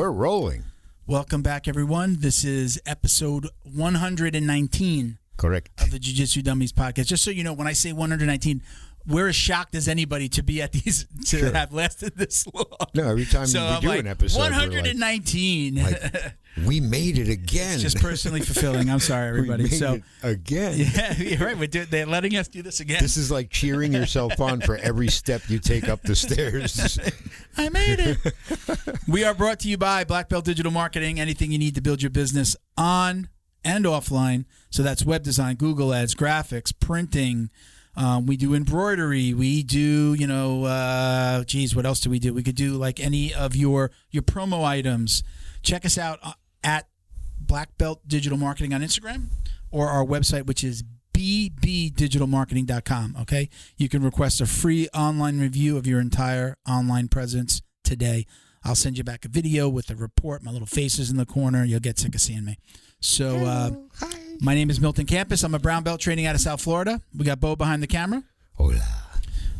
We're rolling. Welcome back, everyone. This is episode 119 Correct. of the Jiu-Jitsu Dummies podcast. Just so you know, when I say 119, we're as shocked as anybody to be at these, to have lasted this long. No, every time we do an episode, 119. We made it again. It's just personally fulfilling. I'm sorry, everybody. We made it again. Yeah, you're right. They're letting us do this again. This is like cheering yourself on for every step you take up the stairs. I made it. We are brought to you by Black Belt Digital Marketing. Anything you need to build your business on and offline. So that's web design, Google Ads, graphics, printing. We do embroidery. We do, what else do we do? We could do like any of your promo items. Check us out at Black Belt Digital Marketing on Instagram or our website, which is bbdigitalmarketing.com. Okay, you can request a free online review of your entire online presence today. I'll send you back a video with a report. My little face is in the corner. You'll get sick of seeing me. So, my name is Milton Campus. I'm a brown belt training out of South Florida. We got Bo behind the camera. Hola.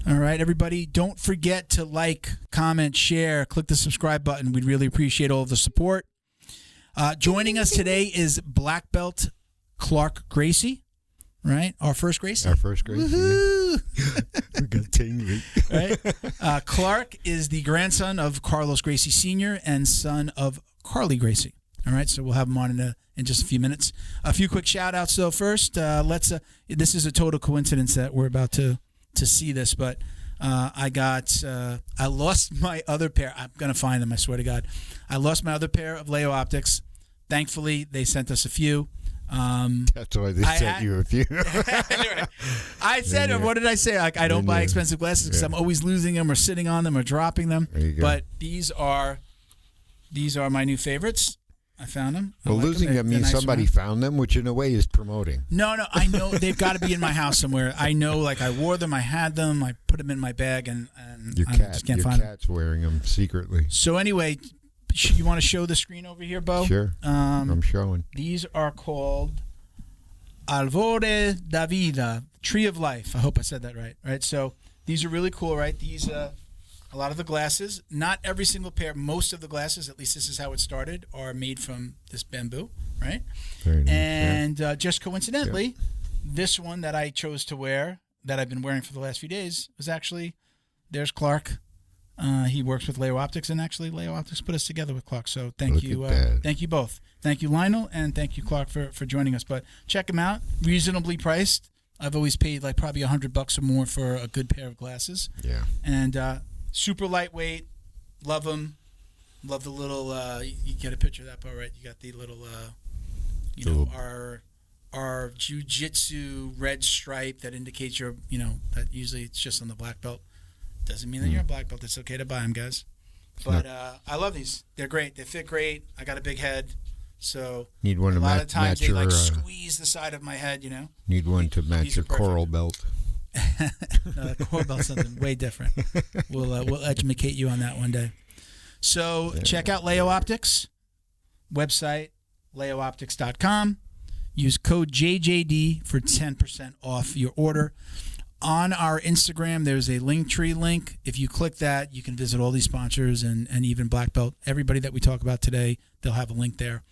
All right, everybody, don't forget to like, comment, share, click the subscribe button. We'd really appreciate all of the support. Joining us today is Black Belt Clark Gracie, right? Our first Gracie. Our first Gracie. Yeah. We got tingly. Right? Clark is the grandson of Carlos Gracie Sr. and son of Carly Gracie. All right, so we'll have him on in just a few minutes. A few quick shout-outs, though, first. This is a total coincidence that we're about to see this, but I lost my other pair. I'm going to find them, I swear to God. I lost my other pair of Leo optics. Thankfully, they sent us a few. That's why they sent you a few. I said, what did I say? Like, I don't buy expensive glasses because I'm always losing them or sitting on them or dropping them. There you go. But these are my new favorites. I found them. Well, losing them means somebody found them, which in a way is promoting. No, I know they've got to be in my house somewhere. I know, like I wore them, I had them, I put them in my bag, and I just can't find them. Your cat's wearing them secretly. So anyway, you want to show the screen over here, Bo? Sure. I'm showing. These are called Alvore da Vida, Tree of Life. I hope I said that right. Right. So these are really cool, right? These a lot of the glasses, not every single pair, most of the glasses, at least this is how it started, are made from this bamboo, right? Very nice. And just coincidentally, this one that I chose to wear, that I've been wearing for the last few days, was actually, there's Clark. He works with Leo Optics, and actually Leo Optics put us together with Clark. So thank you both. Thank you, Lionel, and thank you, Clark, for joining us. But check them out, reasonably priced. I've always paid like probably $100 or more for a good pair of glasses. Yeah. And super lightweight. Love them. Love the little, you get a picture of that part, right? You got the little, our jiu-jitsu red stripe that indicates that usually it's just on the black belt. Doesn't mean that you're a black belt. It's okay to buy them, guys. But I love these. They're great. They fit great. I got a big head. So need one a lot of match times they your, squeeze the side of my head, Need one to match your coral belt. No, the core belt's something way different. We'll educate you on that one day. So check out Leo Optics website, leooptics.com. Use code JJD for 10% off your order. On our Instagram, there's a Linktree link. If you click that, you can visit all these sponsors and even Black Belt. Everybody that we talk about today, they'll have a link there.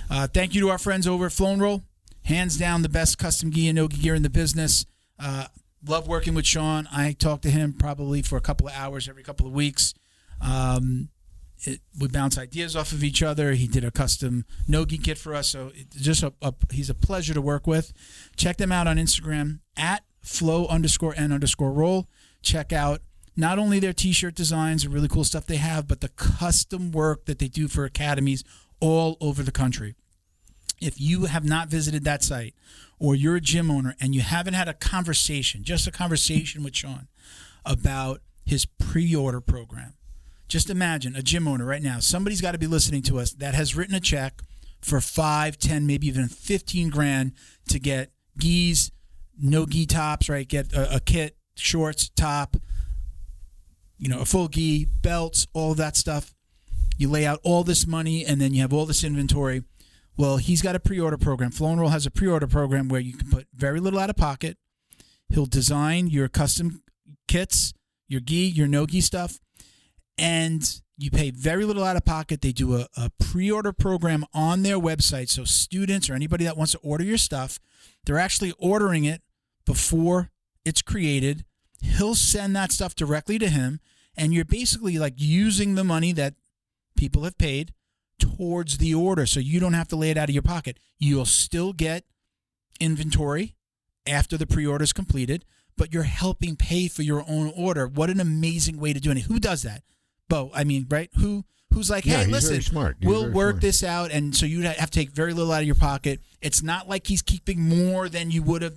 Thank you to our friends over at Flown Roll. Hands down, the best custom gi and no-gi gear in the business. Love working with Sean. I talk to him probably for a couple of hours every couple of weeks. We bounce ideas off of each other. He did a custom no-gi kit for us, so he's a pleasure to work with. Check them out on Instagram at flow_n_roll. Check out not only their t-shirt designs and really cool stuff they have, but the custom work that they do for academies all over the country. If you have not visited that site, or you're a gym owner and you haven't had just a conversation with Sean about his pre-order program, just imagine a gym owner right now. Somebody's got to be listening to us that has written a check for 5, 10, maybe even 15 grand to get gis, no gi tops, right? Get a kit, shorts, top, a full gi, belts, all of that stuff. You lay out all this money and then you have all this inventory. Well, he's got a pre-order program. Flown Roll has a pre-order program where you can put very little out of pocket. He'll design your custom kits, your gi, your no-gi stuff, and You pay very little out of pocket. They do a pre-order program on their website. So students or anybody that wants to order your stuff, they're actually ordering it before it's created. He'll send that stuff directly to him, and you're basically like using the money that people have paid towards the order. So you don't have to lay it out of your pocket. You'll still get inventory after the pre-order is completed, but you're helping pay for your own order. What an amazing way to do it. Who does that? Bo, I mean, right? Who's like, hey, he's listen, very smart. We'll work this out, and so you have to take very little out of your pocket. It's not like he's keeping more than you would have.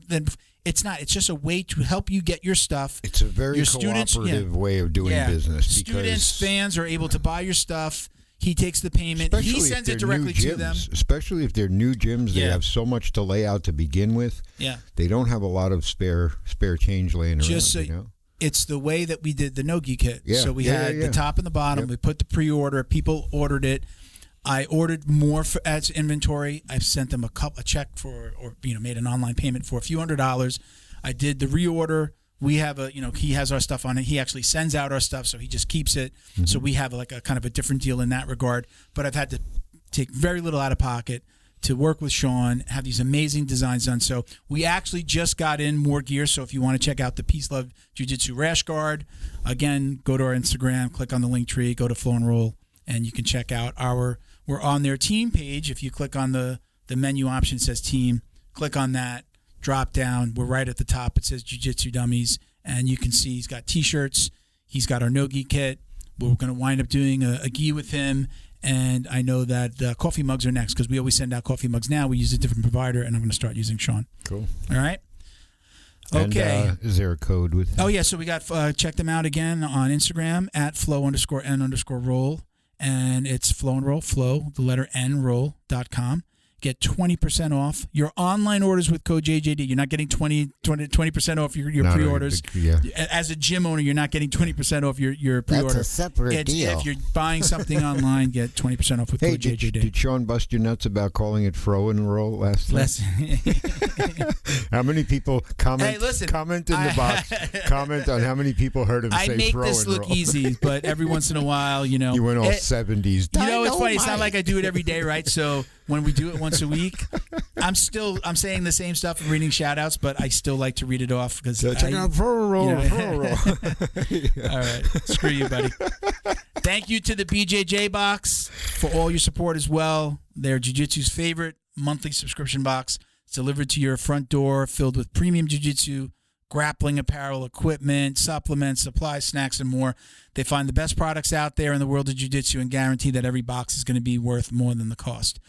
It's not. It's just a way to help you get your stuff. It's a very cooperative way of doing business. Students, fans are able to buy your stuff. He takes the payment. He sends it directly to them. Especially if they're new gyms, they have so much to lay out to begin with. Yeah, they don't have a lot of spare change laying around. So, you know? It's the way that we did the Nogi kit. Yeah. So we had the top and the bottom. We put the pre-order. People ordered it. I ordered more as inventory. I sent them a check for, or made an online payment for a few $100s. I did the reorder. We have he has our stuff on it. He actually sends out our stuff, so he just keeps it. Mm-hmm. So we have like a kind of a different deal in that regard. But I've had to take very little out of pocket to work with Sean, have these amazing designs done. So we actually just got in more gear. So if you want to check out the Peace Love Jiu-Jitsu rash guard, again, go to our Instagram, click on the link tree, go to Flow and Roll, and you can check out we're on their team page. If you click on the menu option, it says team, click on that, drop down. We're right at the top. It says Jiu-Jitsu Dummies, and you can see he's got T-shirts. He's got our Nogi kit. We're going to wind up doing a gi with him. And I know that coffee mugs are next because we always send out coffee mugs now. We use a different provider, and I'm going to start using Sean. Cool. All right. Okay. And, is there a code with Oh, yeah. So we got check them out again on Instagram at flow_n_roll. And it's Flow and Roll, the letter N, roll.com. Get 20% off your online orders with code JJD. You're not getting 20% off your pre-orders. As a gym owner, you're not getting 20% off your pre-order. That's a separate deal. If you're buying something online, get 20% off with code JJD. Did Sean bust your nuts about calling it Fro and Roll last time? How many people comment? Hey, listen, comment in the box. Comment on how many people heard him say Fro and Roll. I make this look easy, but every once in a while, you went all 70s. It's funny. It's not like I do it every day, right? So when we do it once a week, I'm saying the same stuff and reading shout outs, but I still like to read it off because check out Fro and Roll. All right. Screw you, buddy. Thank you to the BJJ box for all your support as well. They're Jiu-Jitsu's favorite monthly subscription box. It's delivered to your front door, filled with premium Jiu-Jitsu, grappling apparel, equipment, supplements, supplies, snacks, and more. They find the best products out there in the world of jiu-jitsu and guarantee that every box is going to be worth more than the cost.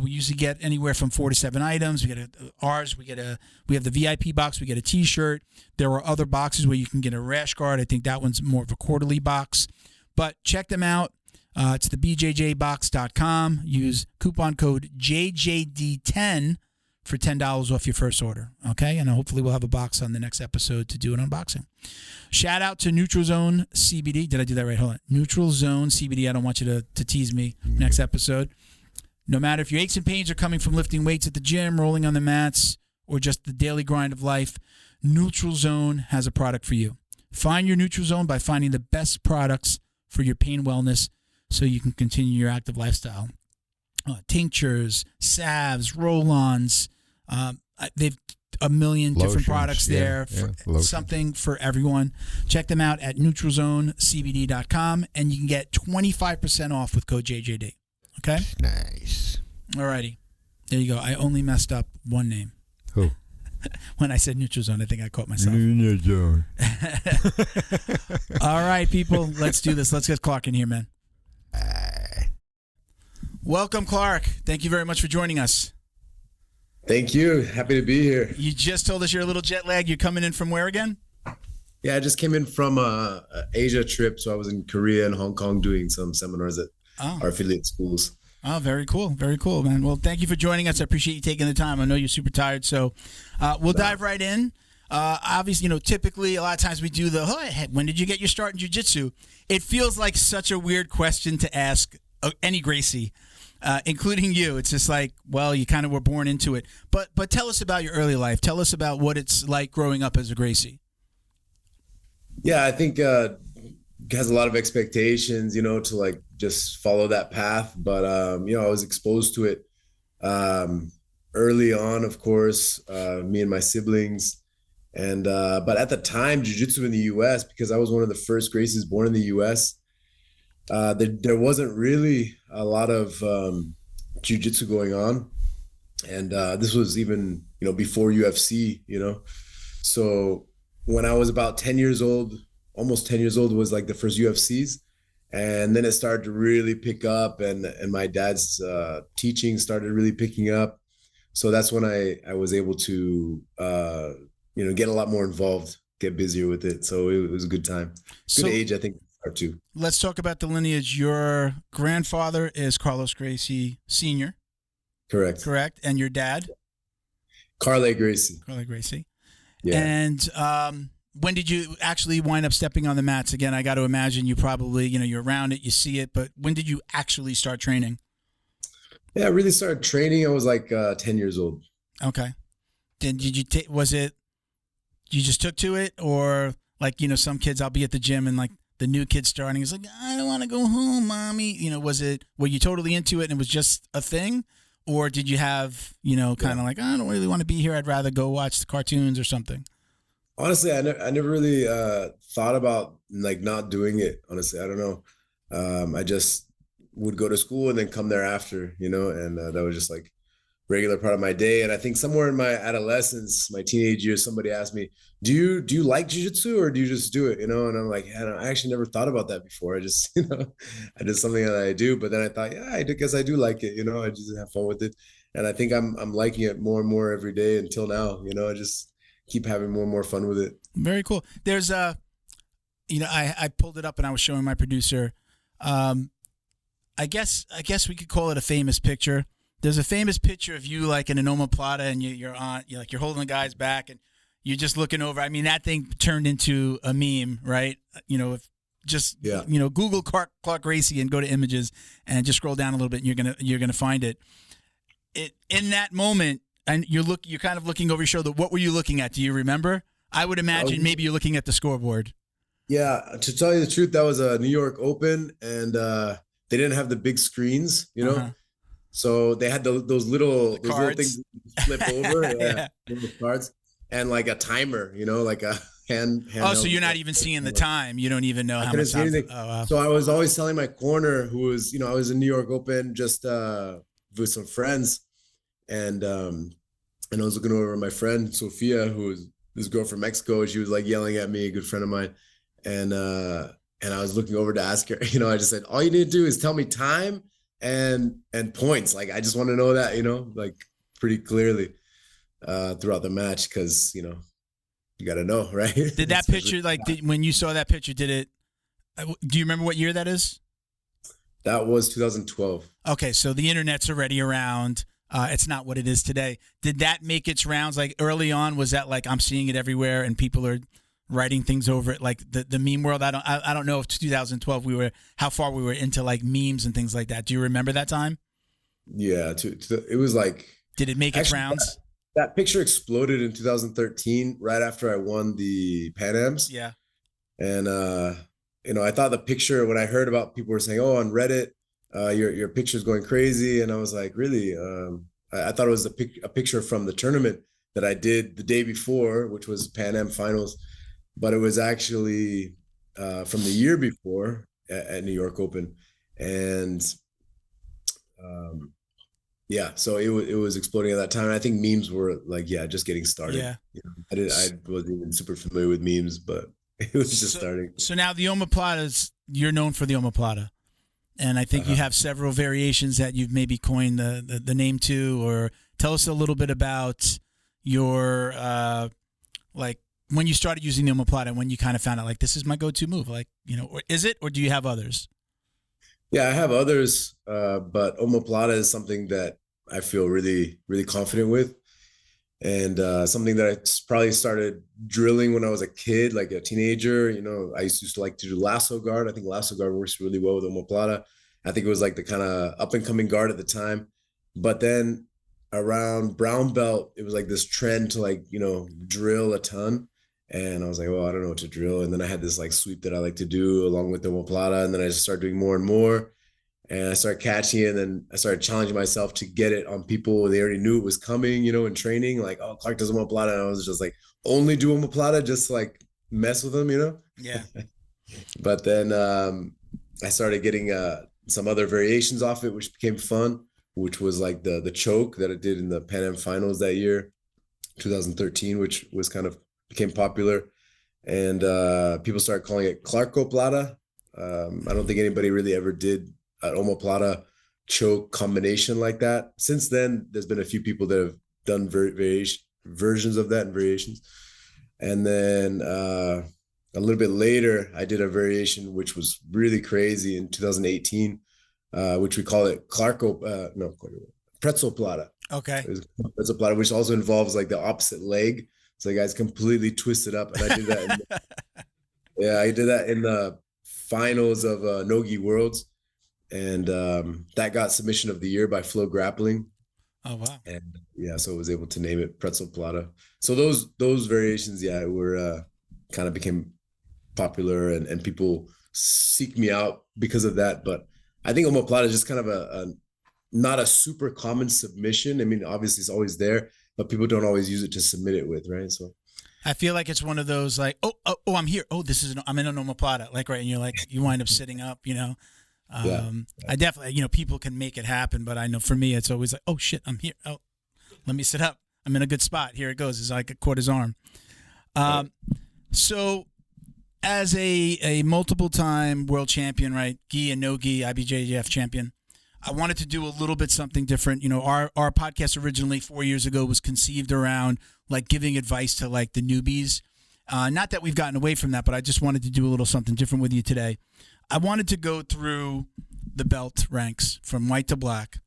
We usually get anywhere from 4 to 7 items. We get ours. We have the VIP box. We get a T-shirt. There are other boxes where you can get a rash guard. I think that one's more of a quarterly box. But check them out. It's the bjjbox.com. Use coupon code JJD10 for $10 off your first order, okay? And hopefully we'll have a box on the next episode to do an unboxing. Shout out to Neutral Zone CBD. Did I do that right? Hold on. Neutral Zone CBD. I don't want you to tease me next episode. No matter if your aches and pains are coming from lifting weights at the gym, rolling on the mats, or just the daily grind of life, Neutral Zone has a product for you. Find your Neutral Zone by finding the best products for your pain wellness so you can continue your active lifestyle. Tinctures, salves, roll-ons. They've a million different products there. Something for everyone. Check them out at neutralzonecbd.com, and you can get 25% off with code JJD. Okay? Nice. All righty. There you go. I only messed up one name. Who? When I said Neutral Zone, I think I caught myself. Neutral Zone. All right, people. Let's do this. Let's get Clark in here, man. Welcome, Clark. Thank you very much for joining us. Thank you. Happy to be here. You just told us you're a little jet lagged. You're coming in from where again? Yeah, I just came in from a Asia trip. So I was in Korea and Hong Kong doing some seminars at our affiliate schools. Oh, very cool. Very cool, man. Well, thank you for joining us. I appreciate you taking the time. I know you're super tired. So we'll dive right in. Obviously, typically a lot of times we do when did you get your start in jiu-jitsu? It feels like such a weird question to ask any Gracie. Including you. It's just like, well, you kind of were born into it. But tell us about your early life. Tell us about what it's like growing up as a Gracie. Yeah, I think has a lot of expectations, to like just follow that path. But I was exposed to it early on, of course, me and my siblings. And but at the time, jiu-jitsu in the US, because I was one of the first Gracies born in the US, there wasn't really a lot of jiu-jitsu going on. And this was even, before UFC. So when I was about 10 years old, almost 10 years old, was like the first UFCs. And then it started to really pick up, and my dad's teaching started really picking up. So that's when I was able to, get a lot more involved, get busier with it. So it was a good time. Good age, I think, start too. Let's talk about the lineage. Your grandfather is Carlos Gracie Sr. Correct. And your dad? Carle Gracie. Carle Gracie. Yeah. And when did you actually wind up stepping on the mats? Again, I got to imagine you probably, you're around it, you see it, but when did you actually start training? Yeah, I really started training. I was like 10 years old. Okay. Did you was it, you just took to it, or like, some kids, I'll be at the gym and like the new kid starting is like, I don't want to go home, mommy. Were you totally into it and it was just a thing? Or did you have, kind of like, I don't really want to be here. I'd rather go watch the cartoons or something. Honestly, I never really thought about like not doing it. Honestly, I don't know. I just would go to school and then come there after, and that was just like regular part of my day. And I think somewhere in my adolescence, my teenage years, somebody asked me, do you like jiu-jitsu or do you just do it? And I'm like, I actually never thought about that before. I just, I did something that I do. But then I thought, yeah, I guess I do like it. I just have fun with it. And I think I'm liking it more and more every day until now. I just keep having more and more fun with it. Very cool. There's I pulled it up and I was showing my producer. I guess we could call it a famous picture. There's a famous picture of you like in an omoplata and you're holding the guy's back and you're just looking over. I mean, that thing turned into a meme, right? Google Clark Gracie and go to images and just scroll down a little bit and you're gonna find it. In that moment, and you're kind of looking over your shoulder. What were you looking at? Do you remember? I would imagine maybe you're looking at the scoreboard. Yeah, to tell you the truth, that was a New York Open, and they didn't have the big screens, So they had those little things you flip over, little cards, and like a timer, like a hand. Oh, so you're not even seeing the time. You don't even know how much time. Oh, wow. So I was always telling my corner, who was, I was in New York Open just with some friends, and I was looking over at my friend Sophia, who was this girl from Mexico. She was like yelling at me, a good friend of mine, and I was looking over to ask her. I just said, all you need to do is tell me time and points. Like I just want to know that, like pretty clearly throughout the match, because you got to know, right? Did that picture, when you saw that picture, do you remember what year that is? That was 2012. Okay, so the internet's already around. It's not what it is today. Did that make its rounds like early on? Was that like I'm seeing it everywhere and people are writing things over it, like the meme world? I don't know if 2012 how far we were into like memes and things like that. Do you remember that time? Yeah, it was like. Did it make its rounds? That picture exploded in 2013, right after I won the Pan Ams. Yeah, and I thought the picture, when I heard about people were saying, oh, on Reddit, your picture's going crazy, and I was like, really? I thought it was a picture from the tournament that I did the day before, which was Pan Am Finals, but it was actually from the year before at New York Open, and so it was exploding at that time. And I think memes were like, just getting started. Yeah, I wasn't even super familiar with memes, but it was just starting. So now the omoplatas, you're known for the omoplata. And I think you have several variations that you've maybe coined the name to, or tell us a little bit about your, like when you started using the omoplata, when you kind of found out like, this is my go-to move, like, or is it, or do you have others? Yeah, I have others, but omoplata is something that I feel really, really confident with. And something that I probably started drilling when I was a kid, like a teenager. I used to like to do lasso guard. I think lasso guard works really well with omoplata. I think it was like the kind of up and coming guard at the time. But then around brown belt, it was like this trend to like, drill a ton. And I was like, well, I don't know what to drill. And then I had this like sweep that I like to do along with the omoplata. And then I just started doing more and more. And I started catching it. And then I started challenging myself to get it on people. They already knew it was coming, in training. Like, oh, Clark does omoplata. And I was just like, only do omoplata, just like mess with them. Yeah. But then I started getting some other variations off it, which became fun, which was like the choke that I did in the Pan Am finals that year, 2013, which was kind of became popular. And people started calling it Clarkoplata. I don't think anybody really ever did an omoplata choke combination like that. Since then, there's been a few people that have done versions of that and variations. And then a little bit later, I did a variation which was really crazy in 2018, which we call it pretzel plata. Okay. Pretzel plata, which also involves like the opposite leg. So the guy's completely twisted up, and I did that. I did that in the finals of Nogi Worlds, and that got submission of the year by Flow Grappling. Oh wow! And so I was able to name it pretzel plata. So those variations, were kind of became popular, and people seek me out because of that. But I think omoplata is just kind of a not a super common submission. I mean, obviously it's always there, but people don't always use it to submit it with, right? So I feel like it's one of those like, oh, I'm here. Oh, I'm in an omoplata, like, right. And you're like, you wind up sitting up, I definitely, people can make it happen, but I know for me, it's always like, oh shit, I'm here. Oh, let me sit up. I'm in a good spot. Here it goes. It's like I caught his arm. So as a multiple time world champion, right? Gi and no gi, IBJJF champion. I wanted to do a little bit something different. Our podcast originally 4 years ago was conceived around like giving advice to like the newbies. Not that we've gotten away from that, but I just wanted to do a little something different with you today. I wanted to go through the belt ranks from white to black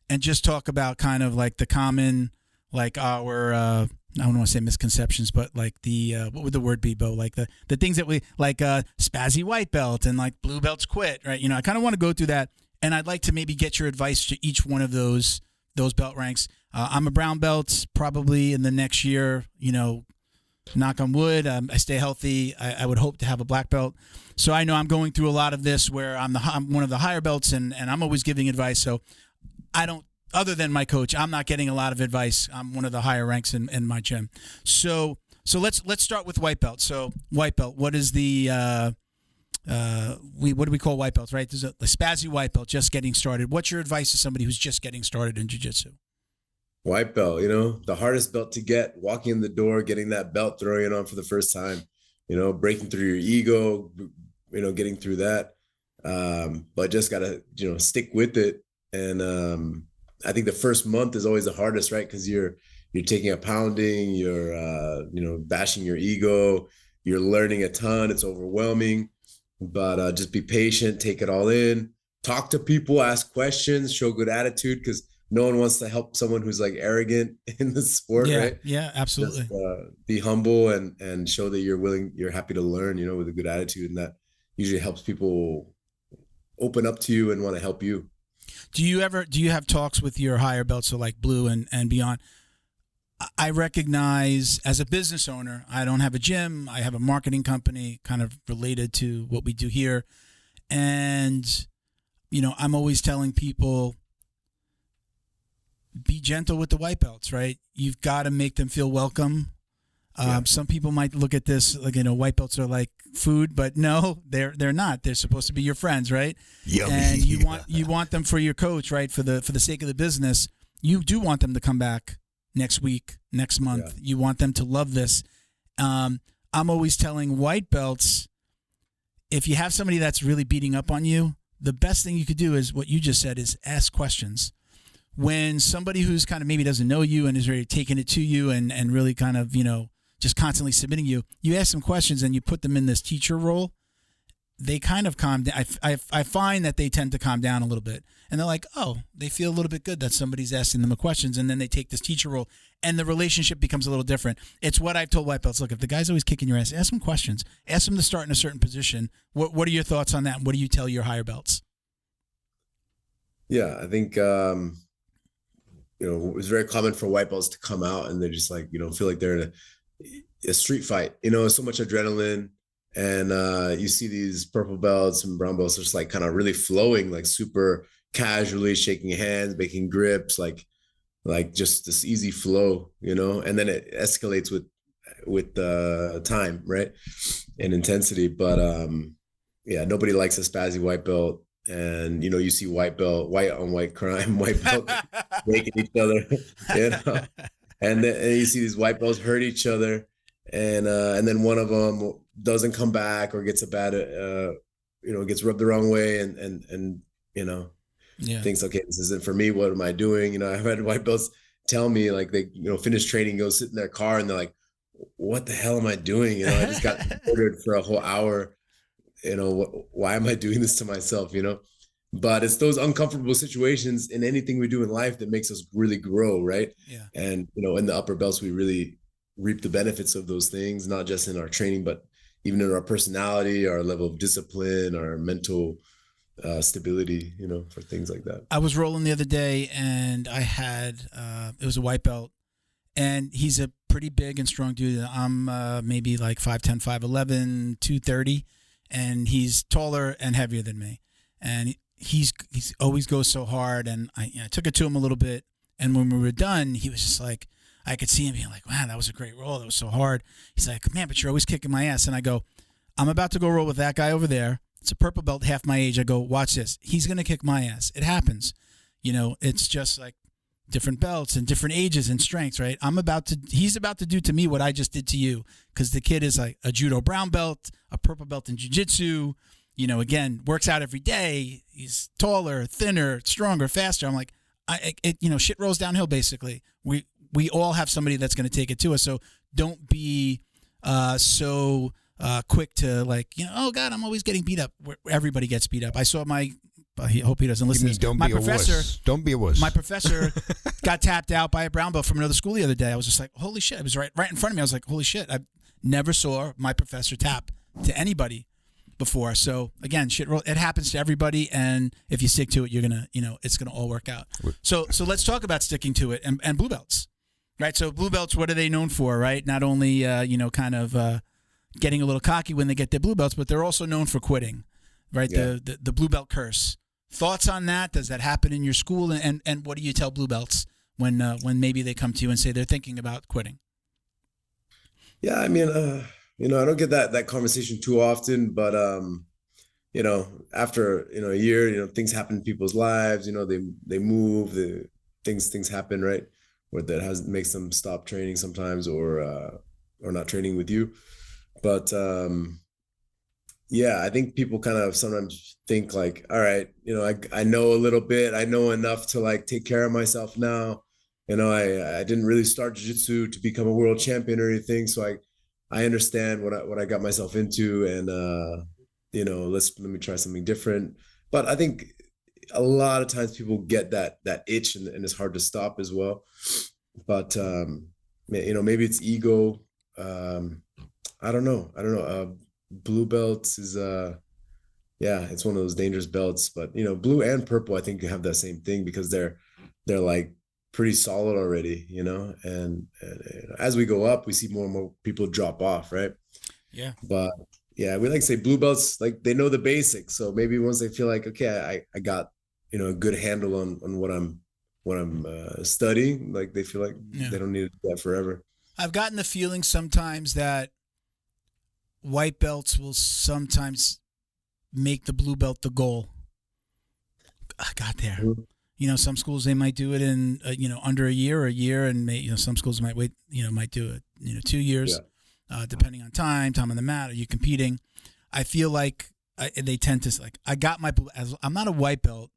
and just talk about kind of like the common, like our, I don't want to say misconceptions, but like the, what would the word be, Bo? Like the things that we, like spazzy white belt and like blue belts quit, right? I kind of want to go through that. And I'd like to maybe get your advice to each one of those belt ranks. I'm a brown belt, probably in the next year, knock on wood, I stay healthy. I would hope to have a black belt. So I know I'm going through a lot of this where I'm one of the higher belts and I'm always giving advice. So I don't, other than my coach, I'm not getting a lot of advice. I'm one of the higher ranks in my gym. So let's start with white belt. So white belt, what is the what do we call white belts, right? There's a spazzy white belt just getting started. What's your advice to somebody who's just getting started in jiu-jitsu? White belt, the hardest belt to get, walking in the door, getting that belt, throwing it on for the first time, breaking through your ego, getting through that. But just gotta, stick with it. And I think the first month is always the hardest, right? Because you're taking a pounding, you're bashing your ego, you're learning a ton, it's overwhelming. But just be patient, take it all in, talk to people, ask questions, show good attitude, because no one wants to help someone who's like arrogant in the sport, right? Yeah, absolutely. Just, be humble and show that you're happy to learn, with a good attitude, and that usually helps people open up to you and want to help you. Do you have talks with your higher belts, so like blue and beyond? I recognize as a business owner, I don't have a gym. I have a marketing company kind of related to what we do here. And, I'm always telling people, be gentle with the white belts, right? You've got to make them feel welcome. Some people might look at this like, white belts are like food, but no, they're not. They're supposed to be your friends, right? Yummy. And you want them for your coach, right? For the sake of the business, you do want them to come back next week, next month. Yeah. You want them to love this. I'm always telling white belts, if you have somebody that's really beating up on you, the best thing you could do is what you just said, is ask questions. When somebody who's kind of maybe doesn't know you and is really taking it to you and really kind of, just constantly submitting you ask them questions and you put them in this teacher role, they kind of calm down. I find that they tend to calm down a little bit. And they're like, oh, they feel a little bit good that somebody's asking them questions, and then they take this teacher role, and the relationship becomes a little different. It's what I've told white belts. Look, if the guy's always kicking your ass, ask him questions. Ask him to start in a certain position. What are your thoughts on that? What do you tell your higher belts? Yeah, I think, it's very common for white belts to come out and they're just like, feel like they're in a street fight, so much adrenaline. And you see these purple belts and brown belts just like kind of really flowing, like super casually shaking hands, making grips, like just this easy flow, and then it escalates with time, right, and intensity. But yeah, nobody likes a spazzy white belt. And you see white on white crime, white belt making each other, and you see these white belts hurt each other, and then one of them doesn't come back or gets a bad, gets rubbed the wrong way, and thinks, okay, this isn't for me. What am I doing? I've had white belts tell me, like, they finish training, go sit in their car, and they're like, what the hell am I doing? I just got ordered for a whole hour. Why am I doing this to myself? But it's those uncomfortable situations in anything we do in life that makes us really grow, right? Yeah. And in the upper belts, we really reap the benefits of those things, not just in our training, but even in our personality, our level of discipline, our mental stability, for things like that. I was rolling the other day, and I had it was a white belt, and he's a pretty big and strong dude. I'm maybe like 5'10", 5'11", 230, and he's taller and heavier than me. And he's always goes so hard, and I took it to him a little bit. And when we were done, he was just like, I could see him being like, wow, that was a great roll. That was so hard. He's like, man, but you're always kicking my ass. And I go, I'm about to go roll with that guy over there. It's a purple belt, half my age. I go, watch this. He's going to kick my ass. It happens. It's just like different belts and different ages and strengths, right? He's about to do to me what I just did to you, because the kid is like a judo brown belt, a purple belt in jiu-jitsu, again, works out every day. He's taller, thinner, stronger, faster. I'm like, shit rolls downhill, basically. We all have somebody that's going to take it to us. So don't be so quick to like, oh God, I'm always getting beat up. Everybody gets beat up. I saw I hope he doesn't listen to this. Don't be a wuss. My professor got tapped out by a brown belt from another school the other day. I was just like, holy shit. It was right in front of me. I was like, holy shit. I never saw my professor tap to anybody before. So again, it happens to everybody, and if you stick to it, you're gonna, it's gonna all work out. So let's talk about sticking to it and blue belts, right? So blue belts, what are they known for, right? Not only kind of getting a little cocky when they get their blue belts, but they're also known for quitting, right? Yeah. The blue belt curse. Thoughts on that? Does that happen in your school? And what do you tell blue belts when maybe they come to you and say they're thinking about quitting? Yeah, I mean, I don't get that conversation too often, but after a year, things happen in people's lives. They move, things happen, right? Where that makes them stop training sometimes, or not training with you. But yeah, I think people kind of sometimes think like, all right, I know a little bit, I know enough to like take care of myself now. I didn't really start jiu-jitsu to become a world champion or anything, so I understand what I got myself into, and let me try something different. But I think a lot of times people get that itch, and it's hard to stop as well. But maybe it's ego. I don't know. Blue belts is it's one of those dangerous belts. But blue and purple, I think, have that same thing, because they're like pretty solid already, and as we go up, we see more and more people drop off, right? Yeah. But yeah, we like to say blue belts, like, they know the basics. So maybe once they feel like, okay, I got a good handle on what I'm studying, like, they feel like they don't need to do that forever. I've gotten the feeling sometimes that white belts will sometimes make the blue belt the goal. I got there. Mm-hmm. Some schools, they might do it in, under a year, and some schools might wait, might do it, 2 years, depending on time on the mat. Are you competing? I feel like they tend to like, I got my, I'm not a white belt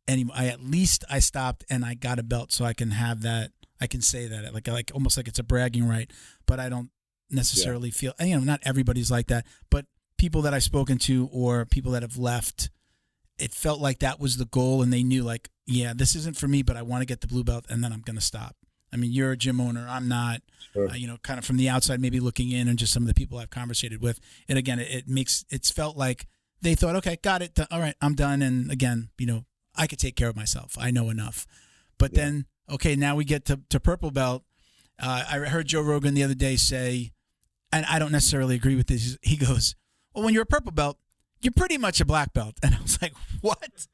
anymore. At least I stopped and I got a belt, so I can have that. I can say that like almost like it's a bragging right, but I don't necessarily feel, not everybody's like that, but people that I've spoken to or people that have left, it felt like that was the goal, and they knew like, yeah, this isn't for me, but I want to get the blue belt, and then I'm going to stop. I mean, you're a gym owner. I'm not, sure. Kind of from the outside, maybe looking in, and just some of the people I've conversated with. And again, it's felt like they thought, okay, got it. All right, I'm done. And again, I could take care of myself. I know enough. But then, okay, now we get to purple belt. I heard Joe Rogan the other day say, and I don't necessarily agree with this. He goes, well, when you're a purple belt, you're pretty much a black belt. And I was like, what?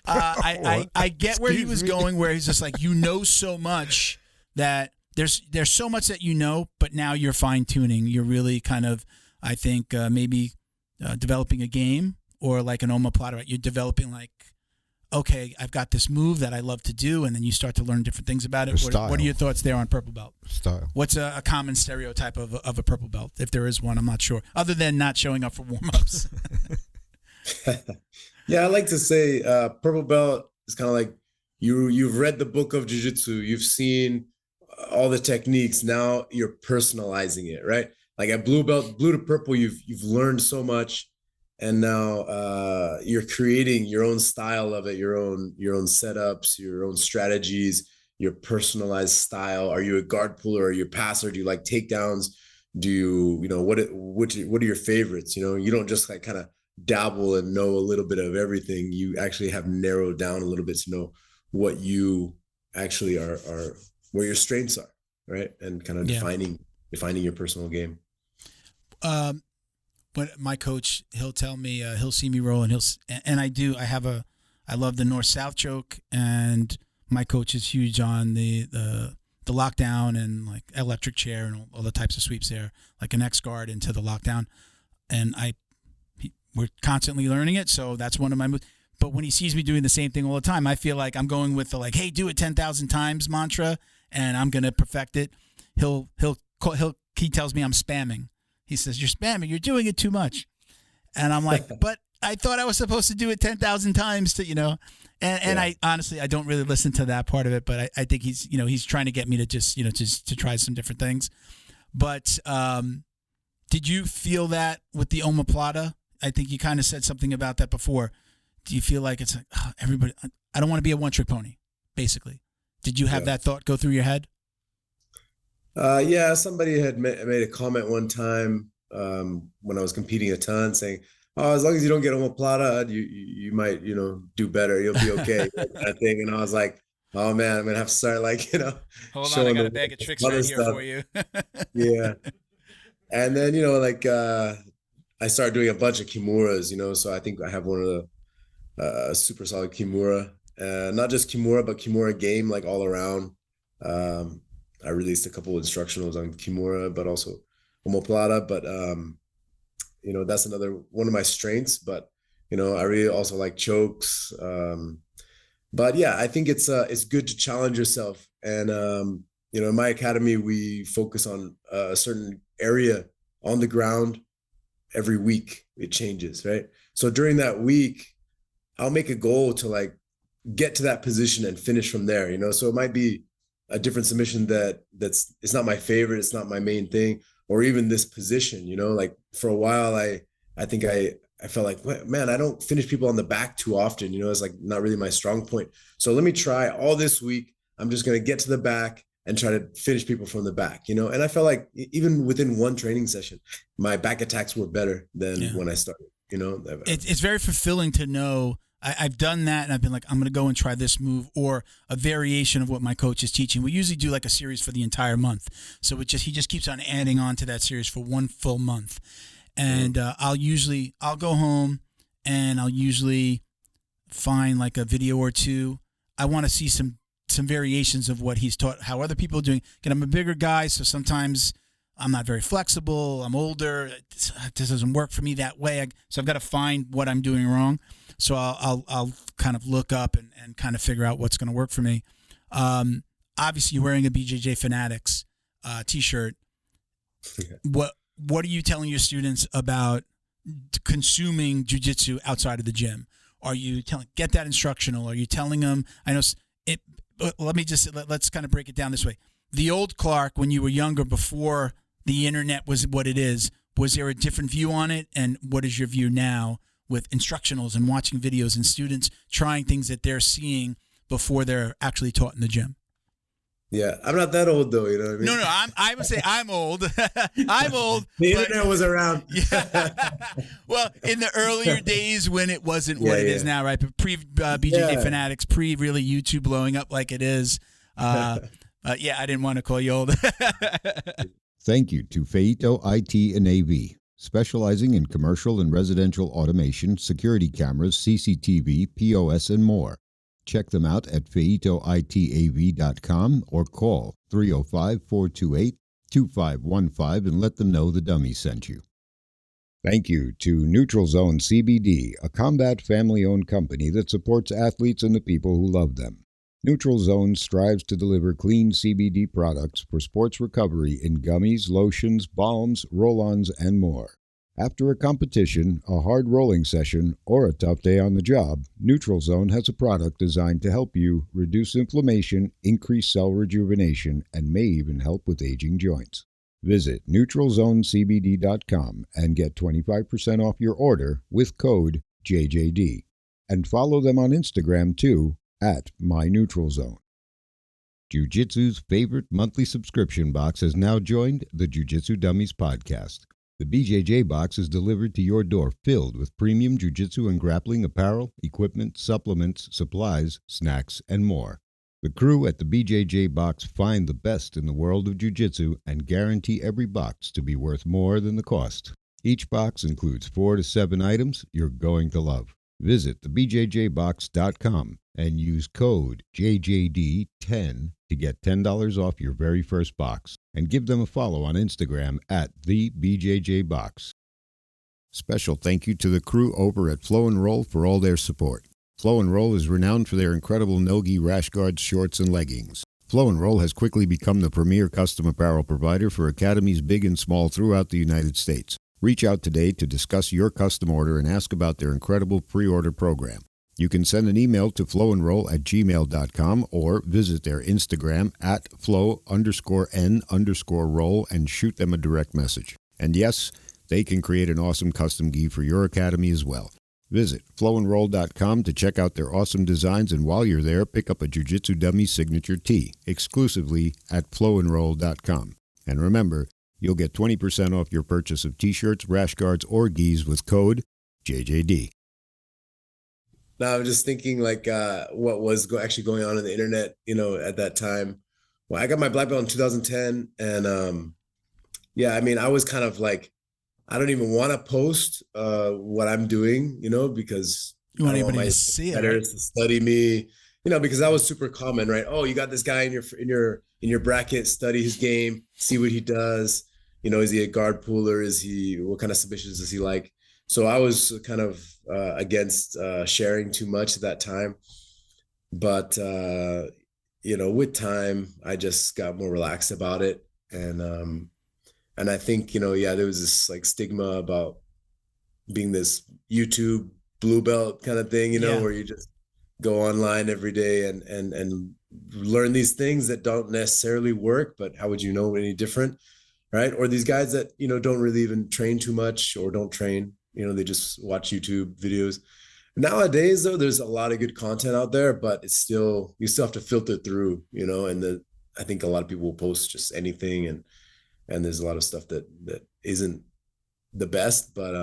I get where he was going, where he's just like, you know so much that there's so much that you know, but now you're fine tuning. You're really kind of, I think, maybe developing a game, or like an omoplata, right? You're developing like, okay, I've got this move that I love to do, and then you start to learn different things about it. What are your thoughts there on purple belt? Style. What's a common stereotype of a purple belt, if there is one? I'm not sure, other than not showing up for warm-ups. Yeah, I like to say purple belt is kind of like you've read the book of jiu-jitsu, you've seen all the techniques, now you're personalizing it, right? Like at blue belt, blue to purple, you've learned so much. And now you're creating your own style of it, your own setups, your own strategies, your personalized style. Are you a guard puller? Are you a passer? Do you like takedowns? Do you know what are your favorites? You know, you don't just like kind of dabble and know a little bit of everything. You actually have narrowed down a little bit to know what you actually are where your strengths are, right? And kind of defining your personal game. But my coach, he'll tell me, he'll see me roll, and I love the north-south choke, and my coach is huge on the lockdown and like electric chair and all the types of sweeps there, like an X guard into the lockdown, and we're constantly learning it, so that's one of my moves. But when he sees me doing the same thing all the time, I feel like I'm going with the like, hey, do it 10,000 times mantra, and I'm gonna perfect it. He tells me I'm spamming. He says, you're spamming, you're doing it too much. And I'm like, but I thought I was supposed to do it 10,000 times to, and I honestly, I don't really listen to that part of it, but I think he's trying to get me to just to try some different things. But did you feel that with the omoplata? I think you kind of said something about that before. Do you feel like it's like, everybody, I don't want to be a one-trick pony, basically? Did you have that thought go through your head? Yeah, somebody had made a comment one time when I was competing a ton, saying, "Oh, as long as you don't get omoplata, you might do better. You'll be okay." That thing, and I was like, "Oh man, I'm gonna have to start like Hold on, I got a bag of tricks right here for you." Yeah, and then I started doing a bunch of kimuras. So I think I have one of the super solid kimura, not just kimura, but kimura game like all around. I released a couple of instructionals on kimura, but also omoplata. But that's another one of my strengths. But I really also like chokes. But yeah, I think it's good to challenge yourself. And in my academy, we focus on a certain area on the ground every week. It changes, right? So during that week, I'll make a goal to like get to that position and finish from there. So it might be a different submission that's it's not my favorite, it's not my main thing, or even this position, like for a while I think I felt like, man, I don't finish people on the back too often, it's like not really my strong point. So let me try all this week. I'm just going to get to the back and try to finish people from the back, and I felt like even within one training session, my back attacks were better than when I started, It's very fulfilling to know I've done that, and I've been like, I'm going to go and try this move or a variation of what my coach is teaching. We usually do like a series for the entire month. So he just keeps on adding on to that series for one full month. And I'll go home and I'll usually find like a video or two. I want to see some variations of what he's taught, how other people are doing. Again, I'm a bigger guy, so sometimes I'm not very flexible. I'm older. This doesn't work for me that way. So I've got to find what I'm doing wrong. So I'll kind of look up and kind of figure out what's going to work for me. Obviously, you're wearing a BJJ Fanatics T-shirt. Yeah. What are you telling your students about consuming jiu-jitsu outside of the gym? Are you get that instructional? Are you telling them? I know it. Let's kind of break it down this way. The old Clark, when you were younger, before the internet was what it is, was there a different view on it? And what is your view now with instructionals and watching videos and students trying things that they're seeing before they're actually taught in the gym? Yeah, I'm not that old though, you know what I mean? No, I would say I'm old. I'm old. The internet was around. Yeah. Well, in the earlier days when it wasn't what it is now, right? But pre BJJ Fanatics, pre really YouTube blowing up like it is. Yeah, I didn't want to call you old. Thank you to Feito IT and AV, specializing in commercial and residential automation, security cameras, CCTV, POS, and more. Check them out at feitoitav.com or call 305-428-2515 and let them know the dummy sent you. Thank you to Neutral Zone CBD, a Combat family-owned company that supports athletes and the people who love them. Neutral Zone strives to deliver clean CBD products for sports recovery in gummies, lotions, balms, roll-ons, and more. After a competition, a hard rolling session, or a tough day on the job, Neutral Zone has a product designed to help you reduce inflammation, increase cell rejuvenation, and may even help with aging joints. Visit NeutralZoneCBD.com and get 25% off your order with code JJD. And follow them on Instagram too, at MyNeutralZone. Jiu-Jitsu's favorite monthly subscription box has now joined the Jiu-Jitsu Dummies podcast. The BJJ box is delivered to your door filled with premium jiu-jitsu and grappling apparel, equipment, supplements, supplies, snacks, and more. The crew at the BJJ box find the best in the world of jiu-jitsu and guarantee every box to be worth more than the cost. Each box includes 4 to 7 items you're going to love. Visit thebjjbox.com and use code JJD10 to get $10 off your very first box. And give them a follow on Instagram at TheBJJBox. Special thank you to the crew over at Flow and Roll for all their support. Flow and Roll is renowned for their incredible no-gi rash guards, shorts, and leggings. Flow and Roll has quickly become the premier custom apparel provider for academies big and small throughout the United States. Reach out today to discuss your custom order and ask about their incredible pre-order program. You can send an email to flowandroll@gmail.com or visit their Instagram at flow_n_roll and shoot them a direct message. And yes, they can create an awesome custom gi for your academy as well. Visit flowandroll.com to check out their awesome designs, and while you're there, pick up a Jiu-Jitsu Dummy signature tee exclusively at flowandroll.com. And remember, you'll get 20% off your purchase of t-shirts, rash guards, or gis with code JJD. Now I'm just thinking like what was actually going on in the internet, at that time. Well, I got my black belt in 2010, and I mean, I was kind of like, I don't even want to post what I'm doing, because you want anybody to see it, right? To study me, because that was super common, right? Oh, you got this guy in your bracket, study his game, see what he does. Is he a guard puller? What kind of submissions does he like? So I was kind of against sharing too much at that time. But, with time, I just got more relaxed about it. And I think, there was this like stigma about being this YouTube blue belt kind of thing, where you just go online every day and learn these things that don't necessarily work, but how would you know any different? Right. Or these guys that, don't really even train too much or don't train, they just watch YouTube videos. Nowadays, though, there's a lot of good content out there, but you still have to filter through, and I think a lot of people will post just anything, and there's a lot of stuff that isn't the best, but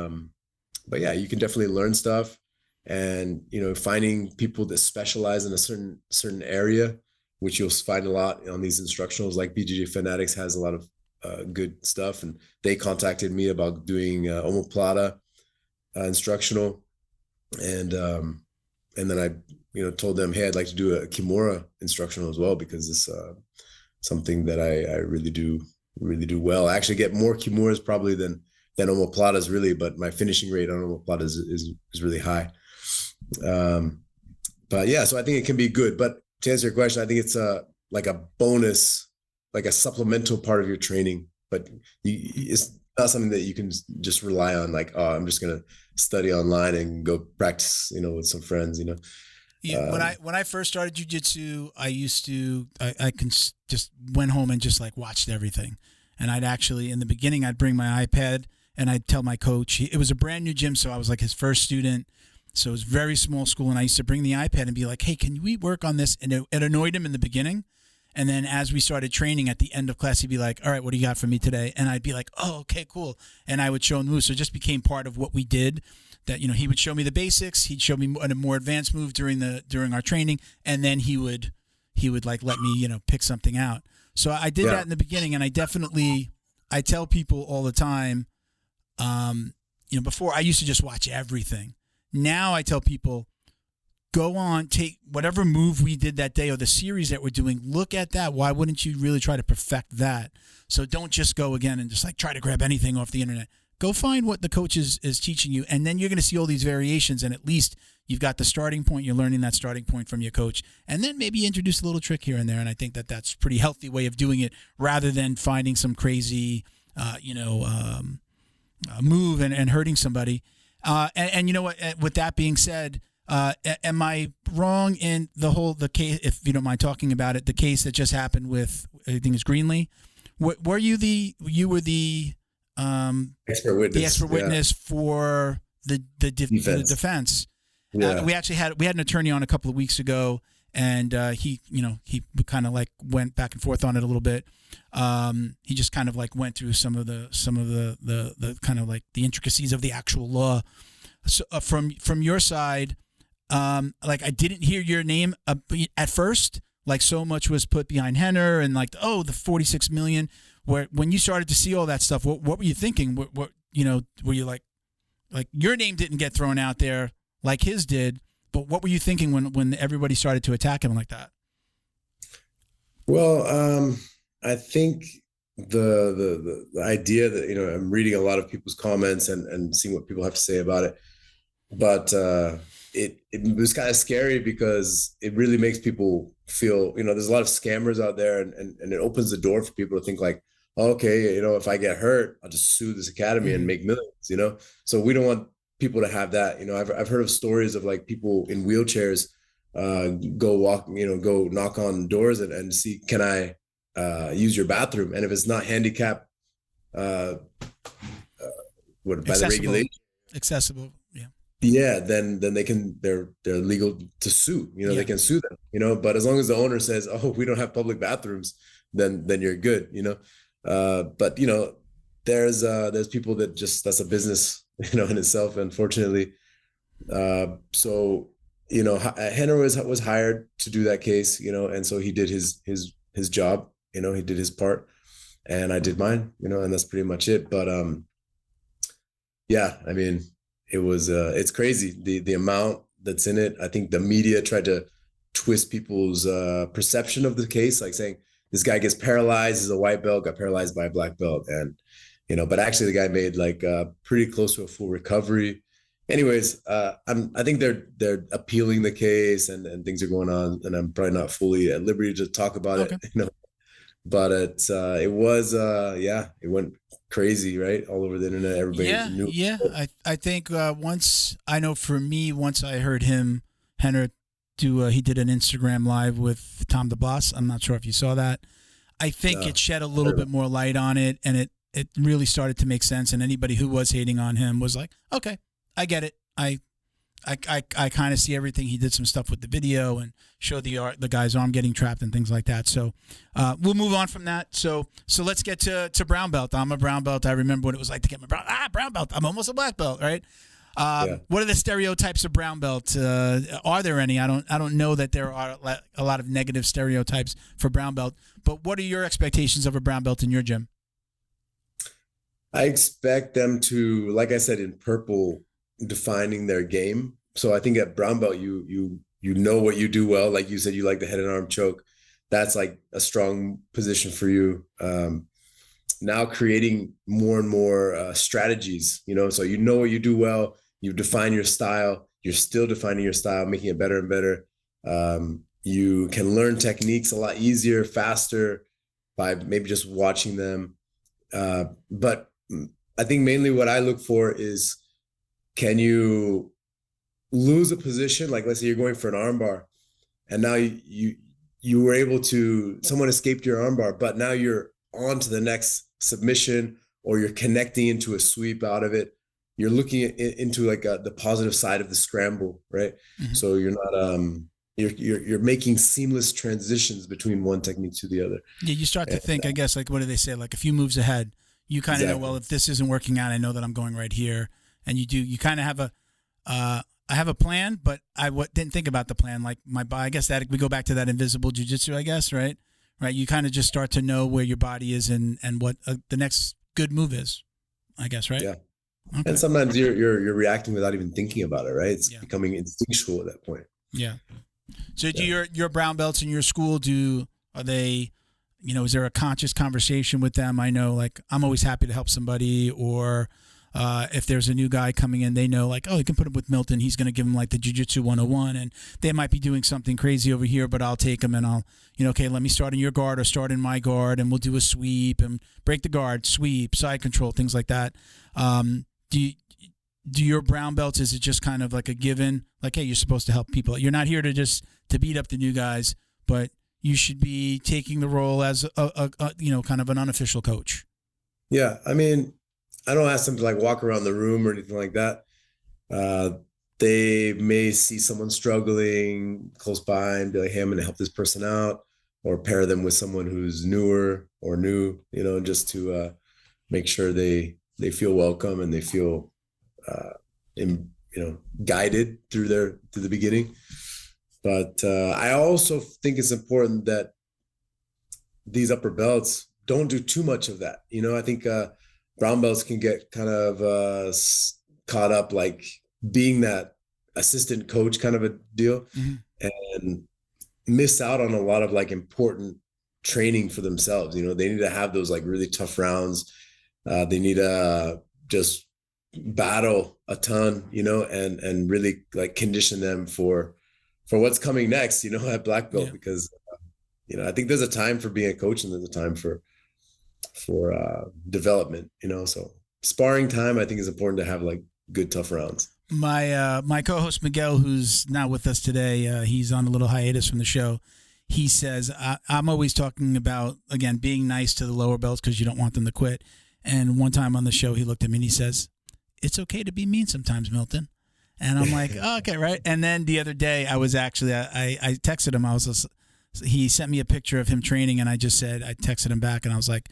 yeah, you can definitely learn stuff, and, finding people that specialize in a certain area, which you'll find a lot on these instructionals, like BJJ Fanatics has a lot of good stuff, and they contacted me about doing omoplata instructional, and then I told them, hey, I'd like to do a Kimura instructional as well, because it's something that I really do well. I actually get more Kimuras probably than omoplatas really, but my finishing rate on omoplatas is really high. But yeah, so I think it can be good, but to answer your question, I think it's like a bonus, like a supplemental part of your training, but it's not something that you can just rely on. Like, oh, I'm just going to study online and go practice, with some friends, Yeah. When I first started jiu-jitsu, I just went home and just like watched everything. And I'd actually, in the beginning, I'd bring my iPad and I'd tell my coach, it was a brand new gym. So I was like his first student. So it was very small school. And I used to bring the iPad and be like, hey, can we work on this? And it annoyed him in the beginning. And then as we started training at the end of class, he'd be like, all right, what do you got for me today? And I'd be like, oh, okay, cool. And I would show him the moves. So it just became part of what we did, that, he would show me the basics. He'd show me a more advanced move during our training. And then he would like let me, pick something out. So I did that in the beginning, and I definitely I tell people all the time, before I used to just watch everything. Now I tell people, go on, take whatever move we did that day or the series that we're doing, look at that. Why wouldn't you really try to perfect that? So don't just go again and just like try to grab anything off the internet. Go find what the coach is teaching you, and then you're going to see all these variations, and at least you've got the starting point. You're learning that starting point from your coach, and then maybe introduce a little trick here and there, and I think that that's a pretty healthy way of doing it rather than finding some crazy, move and hurting somebody. And you know what? With that being said, am I wrong in the case, if you don't mind talking about it, the case that just happened with, I think it's Greenlee? Were you the expert witness, the expert witness for the defense? Yeah. We actually had an attorney on a couple of weeks ago, and he kind of like went back and forth on it a little bit. He just kind of like went through some of the kind of like the intricacies of the actual law. So from your side, like I didn't hear your name at first. Like so much was put behind Henner and like the 46 million. When you started to see all that stuff, what were you thinking? What were you like your name didn't get thrown out there like his did, but what were you thinking when everybody started to attack him like that? Well, I think the idea that I'm reading a lot of people's comments and seeing what people have to say about it, but it was kind of scary because it really makes people feel there's a lot of scammers out there, and it opens the door for people to think like, okay, if I get hurt, I'll just sue this academy and make millions, so we don't want people to have that. I've heard of stories of like people in wheelchairs go knock on doors and see, can I use your bathroom? And if it's not handicap by the regulation accessible, then they're legal to sue. They can sue them. But as long as the owner says, oh, we don't have public bathrooms, then you're good. But there's people that just, that's a business in itself, unfortunately. So Henner was hired to do that case, and so he did his job, he did his part, and I did mine, and that's pretty much it. But I mean, it was it's crazy the amount that's in it. I think the media tried to twist people's perception of the case, like saying this guy gets paralyzed, is a white belt, got paralyzed by a black belt, and but actually the guy made like pretty close to a full recovery. Anyways, I think they're appealing the case and things are going on, and I'm probably not fully at liberty to talk about it, but it went crazy, right? All over the internet, everybody knew. Yeah. I think once I heard Henner do, he did an Instagram live with Tom the Boss. I'm not sure if you saw that. I think it shed a little bit more light on it, and it really started to make sense. And anybody who was hating on him was like, okay, I get it. I kind of see everything. He did some stuff with the video and showed the guy's arm getting trapped and things like that. So we'll move on from that. So let's get to brown belt. I'm a brown belt. I remember what it was like to get my brown belt. I'm almost a black belt, right? What are the stereotypes of brown belt? Are there any? I don't know that there are a lot of negative stereotypes for brown belt, but what are your expectations of a brown belt in your gym? I expect them to, like I said, in purple, defining their game. So I think at brown belt, you know what you do well. Like you said, you like the head and arm choke. That's like a strong position for you. Now creating more and more strategies, so you know what you do well. You define your style. You're still defining your style, making it better and better. You can learn techniques a lot easier, faster by maybe just watching them. But I think mainly what I look for is, can you lose a position? Like, let's say you're going for an armbar and now you were able to, someone escaped your armbar, but now you're on to the next submission, or you're connecting into a sweep out of it. You're looking into like the positive side of the scramble, right? Mm-hmm. So you're not, you're making seamless transitions between one technique to the other. Yeah. You start to think, I guess, like, what do they say? Like a few moves ahead, you kind of know, well, if this isn't working out, I know that I'm going right here. And you kind of have I have a plan, but I didn't think about the plan. Like I guess that we go back to that invisible jiu-jitsu, I guess, right? Right. You kind of just start to know where your body is and what the next good move is, I guess, right? Yeah. Okay. And sometimes you're reacting without even thinking about it, right? It's Yeah. becoming instinctual at that point. Yeah. So do your brown belts in your school, are they, is there a conscious conversation with them? I know, like, I'm always happy to help somebody, or if there's a new guy coming in, they know, like, oh, you can put him with Milton. He's going to give him like the Jiu-Jitsu 101, and they might be doing something crazy over here, but I'll take him and I'll, okay, let me start in your guard or start in my guard, and we'll do a sweep and break the guard, sweep, side control, things like that. Do your brown belts, is it just kind of like a given, like, hey, you're supposed to help people? You're not here to beat up the new guys, but you should be taking the role as a kind of an unofficial coach. Yeah. I mean, I don't ask them to like walk around the room or anything like that. They may see someone struggling close by and be like, hey, I'm going to help this person out, or pair them with someone who's newer or new, just to make sure they feel welcome and they feel guided through the beginning. But I also think it's important that these upper belts don't do too much of that. I think brown belts can get kind of caught up like being that assistant coach kind of a deal, and miss out on a lot of like important training for themselves. They need to have those like really tough rounds. They need to just battle a ton, and really like condition them for what's coming next, at black belt, because I think there's a time for being a coach and there's a time for development, so sparring time, I think, is important to have like good tough rounds. My co-host Miguel, who's not with us today, he's on a little hiatus from the show. He says, I'm always talking about, again, being nice to the lower belts because you don't want them to quit. And one time on the show, he looked at me and he says, it's okay to be mean sometimes, Milton. And I'm like, oh, okay, right. And then the other day, I was actually, I texted him. He sent me a picture of him training, and I texted him back, and I was like,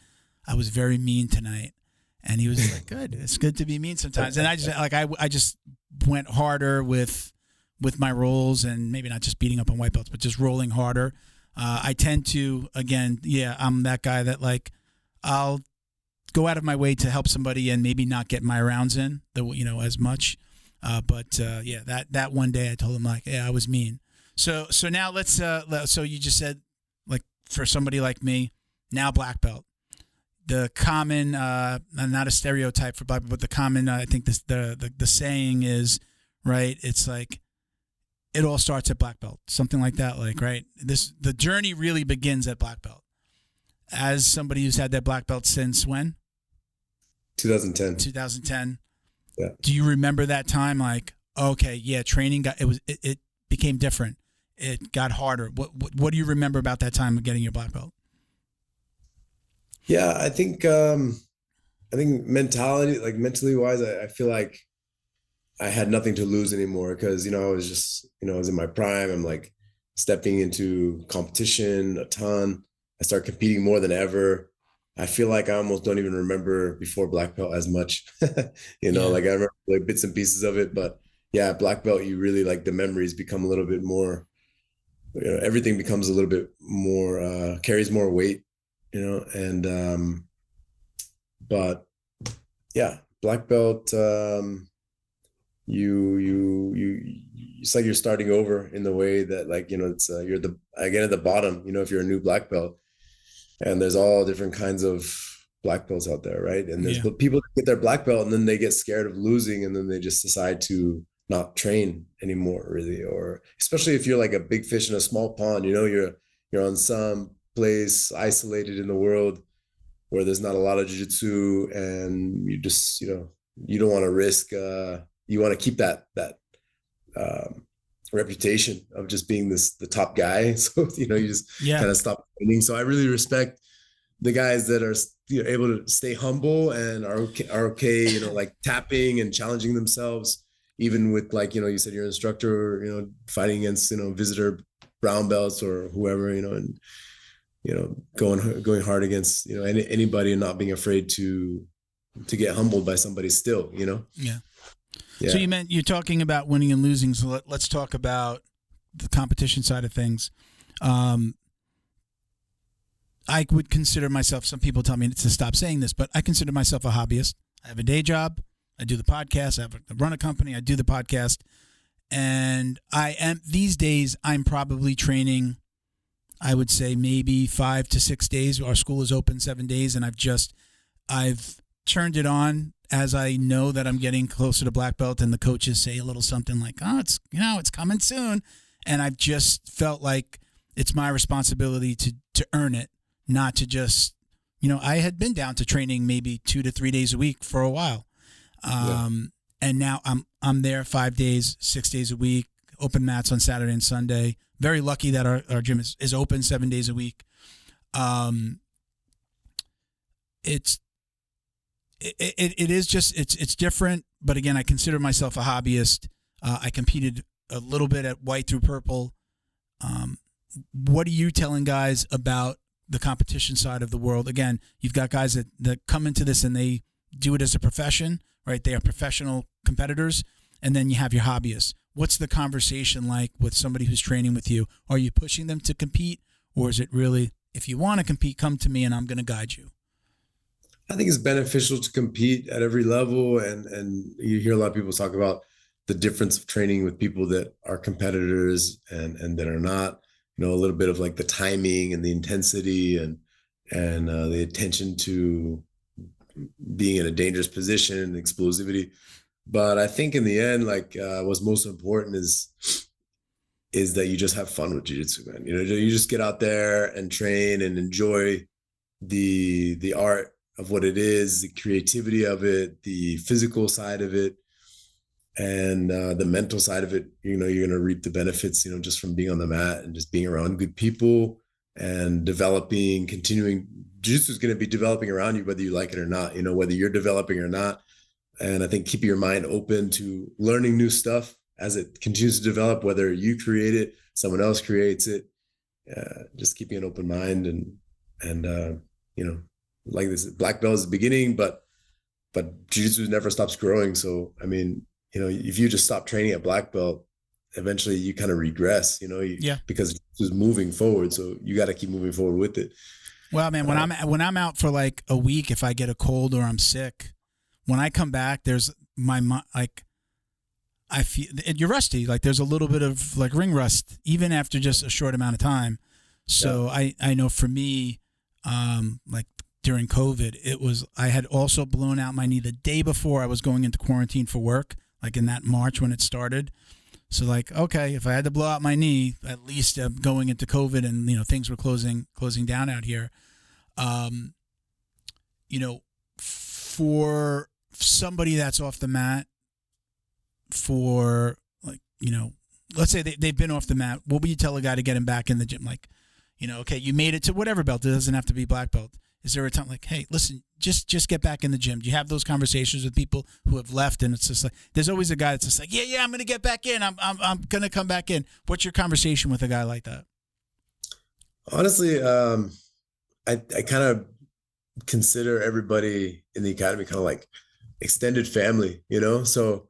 I was very mean tonight. And he was like, good. It's good to be mean sometimes. And I just went harder with my rolls, and maybe not just beating up on white belts, but just rolling harder. I tend to, again, I'm that guy that like, I'll go out of my way to help somebody and maybe not get my rounds in, as much. But that one day I told him, like, I was mean. So now so you just said, like, for somebody like me, now black belt, the common, not a stereotype for black belt, but the common, I think the saying is, right, it's like, it all starts at black belt, something like that, like, right? The journey really begins at black belt. As somebody who's had that black belt since when? 2010. Yeah. Do you remember that time? Like, okay, training it became different. It got harder. What do you remember about that time of getting your black belt? Yeah, I think mentally wise, I feel like I had nothing to lose anymore, because, I was just, I was in my prime. I'm like stepping into competition a ton. I start competing more than ever. I feel like I almost don't even remember before black belt as much, like I remember like bits and pieces of it, but black belt, you really like the memories become a little bit more, everything becomes a little bit more, carries more weight, and, but black belt, it's like you're starting over in the way that, like, it's you're again at the bottom, if you're a new black belt, and there's all different kinds of black belts out there, right? And there's people that get their black belt and then they get scared of losing, and then they just decide to not train anymore, really. Or especially if you're like a big fish in a small pond, you're on some place isolated in the world where there's not a lot of jiu-jitsu, and you just, you don't want to risk, you want to keep that reputation of just being the top guy. So, you just kind of stop training. So I really respect the guys that are, able to stay humble and are okay, like tapping and challenging themselves, even with, like, you said your instructor, fighting against, visitor brown belts or whoever, and, going hard against, anybody, and not being afraid to get humbled by somebody still, Yeah. So you're talking about winning and losing. So let's talk about the competition side of things. I would consider myself, some people tell me to stop saying this, but I consider myself a hobbyist. I have a day job. I do the podcast. I run a company. I do the podcast. And these days, I'm probably training, I would say maybe 5 to 6 days. Our school is open 7 days, and I've turned it on as I know that I'm getting closer to black belt, and the coaches say a little something like, "Oh, it's coming soon," and I've just felt like it's my responsibility to earn it, not to just, I had been down to training maybe 2 to 3 days a week for a while, and now I'm there 5 days, 6 days a week, open mats on Saturday and Sunday. Very lucky that our gym is open 7 days a week. It is just, it's different, but again, I consider myself a hobbyist. I competed a little bit at white through purple. What are you telling guys about the competition side of the world? Again, you've got guys that come into this and they do it as a profession, right? They are professional competitors. And then you have your hobbyists. What's the conversation like with somebody who's training with you? Are you pushing them to compete, or is it really, if you want to compete, come to me and I'm going to guide you? I think it's beneficial to compete at every level. And you hear a lot of people talk about the difference of training with people that are competitors and that are not, a little bit of like the timing and the intensity and the attention to being in a dangerous position and explosivity. But I think in the end, like what's most important is that you just have fun with jiu-jitsu, man. You just get out there and train and enjoy the art of what it is, the creativity of it, the physical side of it, and the mental side of it. You're going to reap the benefits, just from being on the mat and just being around good people and continuing. Jiu-jitsu is going to be developing around you, whether you like it or not, whether you're developing or not. And I think keeping your mind open to learning new stuff as it continues to develop, whether you create it, someone else creates it, just keeping an open mind and like this, black belt is the beginning, but jiu-jitsu never stops growing. So, I mean, if you just stop training at black belt, eventually you kind of regress, because it's moving forward. So you got to keep moving forward with it. Well, man, when I'm out for like a week, if I get a cold or I'm sick, when I come back, there's I feel you're rusty. Like there's a little bit of like ring rust, even after just a short amount of time. So I know for me, like during COVID, I had also blown out my knee the day before I was going into quarantine for work, like in that March when it started. So like, okay, if I had to blow out my knee, at least going into COVID and, things were closing down out here. For somebody that's off the mat for like, let's say they've been off the mat, what would you tell a guy to get him back in the gym? Like, okay, you made it to whatever belt. It doesn't have to be black belt. Is there a time like, hey, listen, just get back in the gym? Do you have those conversations with people who have left? And it's just like, there's always a guy that's just like, yeah, I'm going to get back in. I'm going to come back in. What's your conversation with a guy like that? Honestly, I kind of consider everybody in the academy kind of like extended family, So,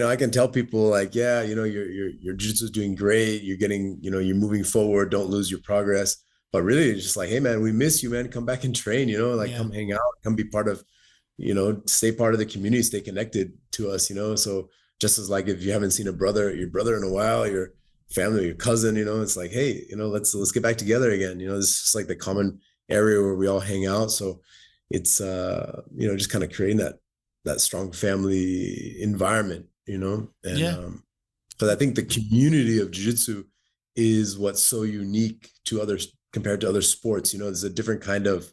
I can tell people like, yeah, your jiu-jitsu is doing great. You're getting, you're moving forward. Don't lose your progress. But really, it's just like, hey, man, we miss you, man. Come back and train, come hang out, come be part of, stay part of the community, stay connected to us, So just as like if you haven't seen your brother in a while, your family, your cousin, it's like, hey, let's get back together again. It's just like the common area where we all hang out. So it's, just kind of creating that strong family environment, and because I think the community of jiu-jitsu is what's so unique to others compared to other sports. There's a different kind of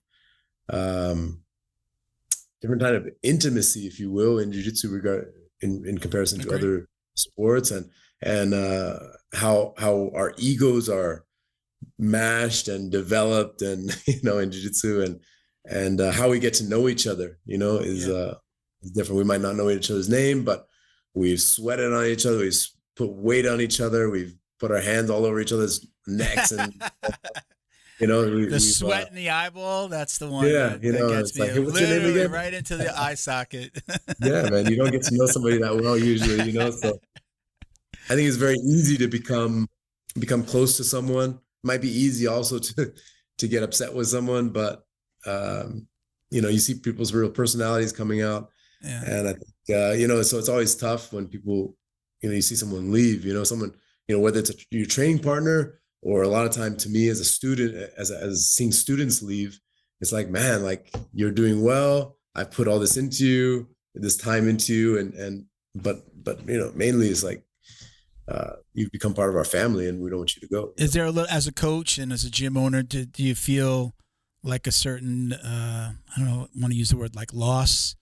intimacy, if you will, in jiu-jitsu in comparison to other sports, and how our egos are mashed and developed, and in jiu-jitsu, and how we get to know each other, is different. We might not know each other's name, but we've sweated on each other, we've put weight on each other, we've put our hands all over each other's necks, and the sweat in the eyeball, that's the one that gets me, like, hey, what's your name again? Right into the eye socket. Yeah, man, you don't get to know somebody that well usually, so I think it's very easy to become close to someone. It might be easy also to to get upset with someone, but you see people's real personalities coming out. Yeah. And I think, so it's always tough when people, you see someone leave, someone, whether it's your training partner or a lot of time to me as a student, as seeing students leave, it's like, man, like you're doing well. I put all this into you, this time into you. But mainly it's like, you've become part of our family and we don't want you to go. Is there as a coach and as a gym owner, do you feel like a certain, I don't want to use the word like loss,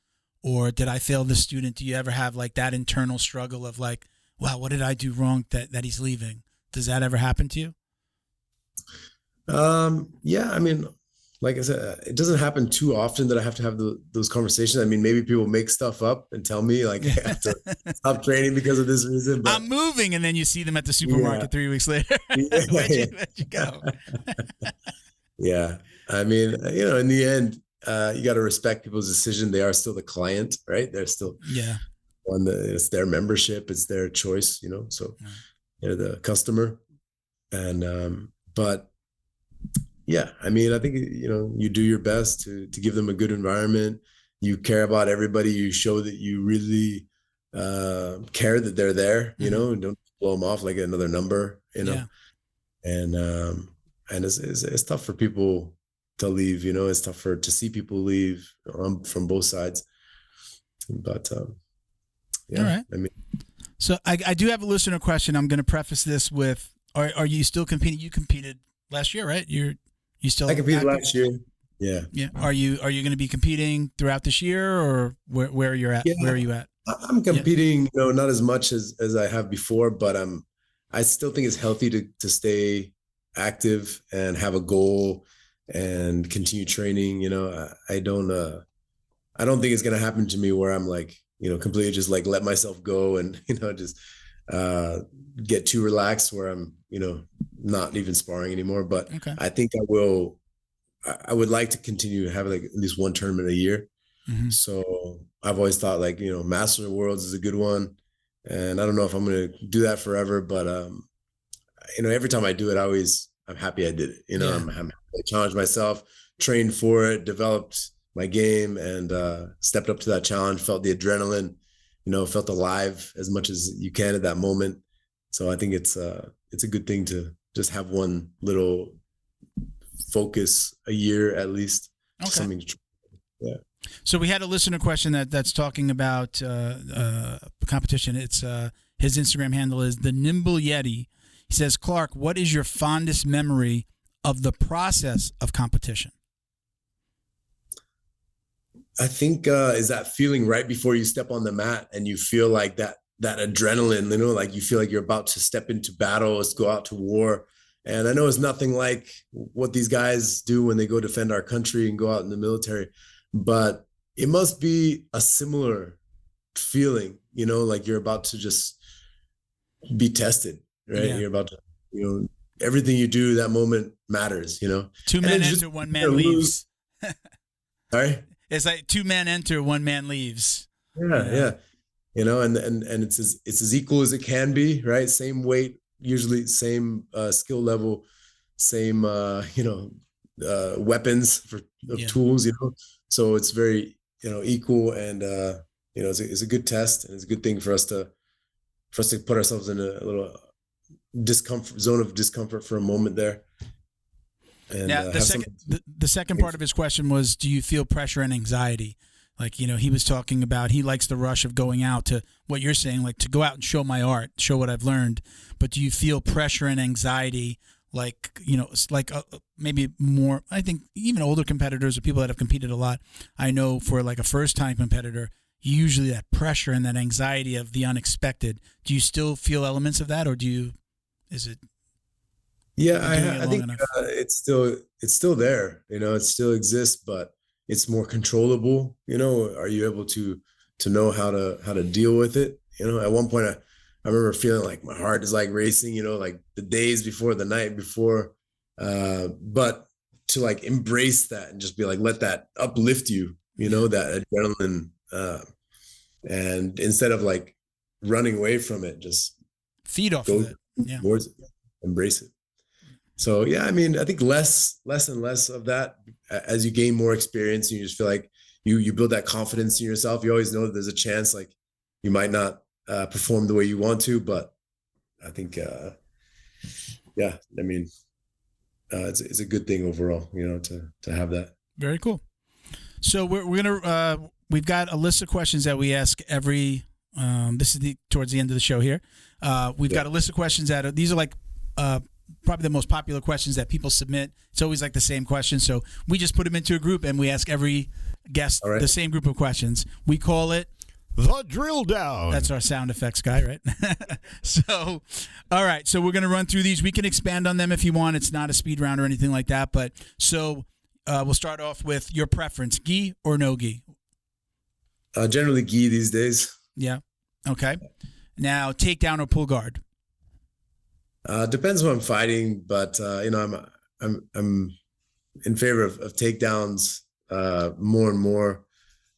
or did I fail the student? Do you ever have like that internal struggle of like, wow, what did I do wrong that he's leaving? Does that ever happen to you? Yeah, I mean, like I said, it doesn't happen too often that I have to have those conversations. I mean, maybe people make stuff up and tell me like I have to stop training because of this reason. But I'm moving, and then you see them at the supermarket 3 weeks later. Where'd you go? Yeah, I mean, in the end, you got to respect people's decision. They are still the client, right? They're still it's their membership, it's their choice, so they're the customer. And but yeah, I mean, I think you do your best to give them a good environment. You care about everybody. You show that you really care that they're there, and don't blow them off like another number, and it's tough for people to leave, it's tough to see people leave from both sides. But yeah, all right. I mean, so I do have a listener question. I'm going to preface this with: Are you still competing? You competed last year, right? You still? I competed last year. Yeah. Yeah. Are you going to be competing throughout this year, or where you're at? Yeah. Where are you at? I'm competing, not as much as I have before, but I still think it's healthy to stay active and have a goal and continue training. I don't think it's going to happen to me where I'm like, completely just like let myself go and, just get too relaxed where I'm, not even sparring anymore. But okay. I think I would like to continue to have like at least one tournament a year. Mm-hmm. So I've always thought like, Master of the Worlds is a good one. And I don't know if I'm going to do that forever, but, every time I do it, I'm happy I did it. I'm happy I challenged myself, trained for it, developed my game, and stepped up to that challenge, felt the adrenaline, felt alive as much as you can at that moment. So I think it's a good thing to just have one little focus a year at least. Okay. Something. Yeah. So we had a listener question that's talking about competition. It's his Instagram handle is the Nimble Yeti. He says, Clark, what is your fondest memory of the process of competition? I think is that feeling right before you step on the mat and you feel like that adrenaline, like you feel like you're about to step into battle, let's go out to war. And I know it's nothing like what these guys do when they go defend our country and go out in the military, but it must be a similar feeling, like you're about to just be tested, right? Yeah. You're about to, everything you do that moment matters, 2 men enter, 1 man leaves. Sorry? It's like 2 men enter, 1 man leaves. Yeah. And it's as equal as it can be, right? Same weight, usually same skill level, same weapons of tools, So it's very equal, and it's a good test, and it's a good thing for us to put ourselves in a little zone of discomfort for a moment there. And now the second part of his question was, do you feel pressure and anxiety? Like, he was talking about, he likes the rush of going out to what you're saying, like to go out and show my art, show what I've learned. But do you feel pressure and anxiety? Like, it's like maybe more, I think even older competitors or people that have competed a lot, I know for like a first time competitor, usually that pressure and that anxiety of the unexpected. Do you still feel elements of that, or is it? Yeah, I think it's still there, it still exists, but it's more controllable. Are you able to know how to deal with it? At one point I remember feeling like my heart is like racing, like the days before, the night before, but to like embrace that and just be like, let that uplift you, that adrenaline, and instead of like running away from it, just feed off of it. Yeah. Towards it, embrace it. So yeah, I mean, I think less and less of that as you gain more experience, and you just feel like you build that confidence in yourself. You always know that there's a chance like you might not perform the way you want to, but I think yeah, I mean, it's a good thing overall, to have that. Very cool. So we're gonna we've got a list of questions that we ask every. This is towards the end of the show here. We've got a list of questions these are like probably the most popular questions that people submit. It's always like the same questions, so we just put them into a group and we ask every guest the same group of questions. We call it the drill down. That's our sound effects guy, right? So, all right. So we're going to run through these. We can expand on them if you want. It's not a speed round or anything like that. But so we'll start off with your preference, gi or no gi? Generally gi these days. Yeah. Okay. Now, takedown or pull guard? Depends what I'm fighting, but I'm in favor of takedowns more and more,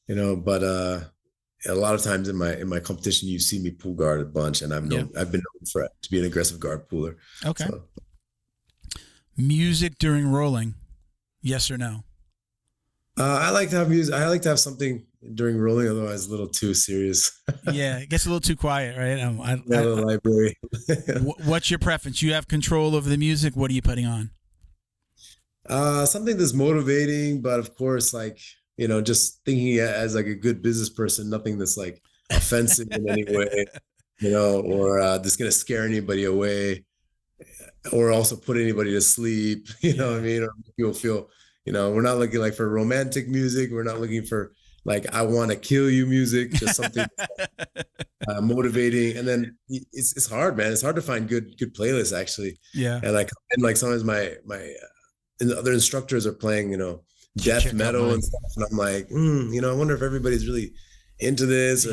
but a lot of times in my competition, you see me pull guard a bunch, and I've been known to be an aggressive guard puller. Okay. So. Music during rolling, yes or no? I like to have music. I like to have something during rolling, otherwise a little too serious. Yeah, it gets a little too quiet, right? The library. What's your preference? You have control over the music. What are you putting on? Something that's motivating, but of course, like, just thinking as like a good business person, nothing that's like offensive in any way, or that's going to scare anybody away or also put anybody to sleep, what I mean? Or people feel, we're not looking like for romantic music. We're not looking for like, I want to kill you music, just something motivating. And then it's hard, man. It's hard to find good playlists actually. Yeah. And like sometimes my and the other instructors are playing, death metal and stuff. And I'm like, I wonder if everybody's really into this or,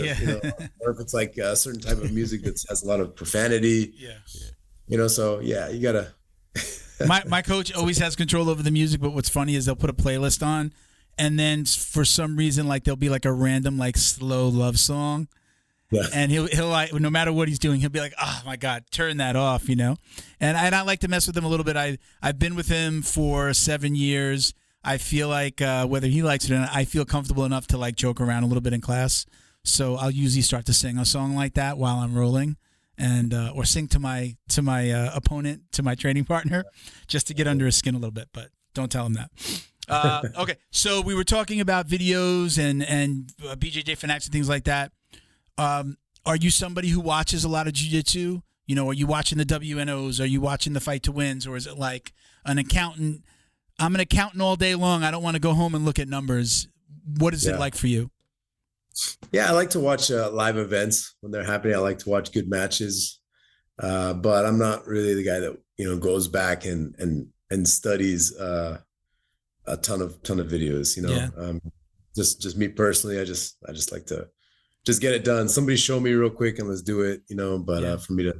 or if it's like a certain type of music that has a lot of profanity. Yeah. So yeah, you gotta. my coach always has control over the music, but what's funny is they'll put a playlist on and then for some reason, like there'll be like a random, like slow love song. Yeah. And he'll like, no matter what he's doing, he'll be like, oh my God, turn that off, And I like to mess with him a little bit. I've been with him for 7 years. I feel like whether he likes it or not, I feel comfortable enough to like joke around a little bit in class. So I'll usually start to sing a song like that while I'm rolling, and or sing to my opponent, to my training partner, just to get under his skin a little bit. But don't tell him that. Okay, so we were talking about videos and BJJ fanatics and things like that. Are you somebody who watches a lot of jiu-jitsu? Are you watching the WNOs? Are you watching the Fight to Wins? Or is it like an accountant? I'm an accountant all day long. I don't want to go home and look at numbers. What is it like for you? Yeah, I like to watch live events when they're happening. I like to watch good matches, but I'm not really the guy that goes back and studies a ton of videos. Just me personally. I just like to just get it done. Somebody show me real quick and let's do it. But for me to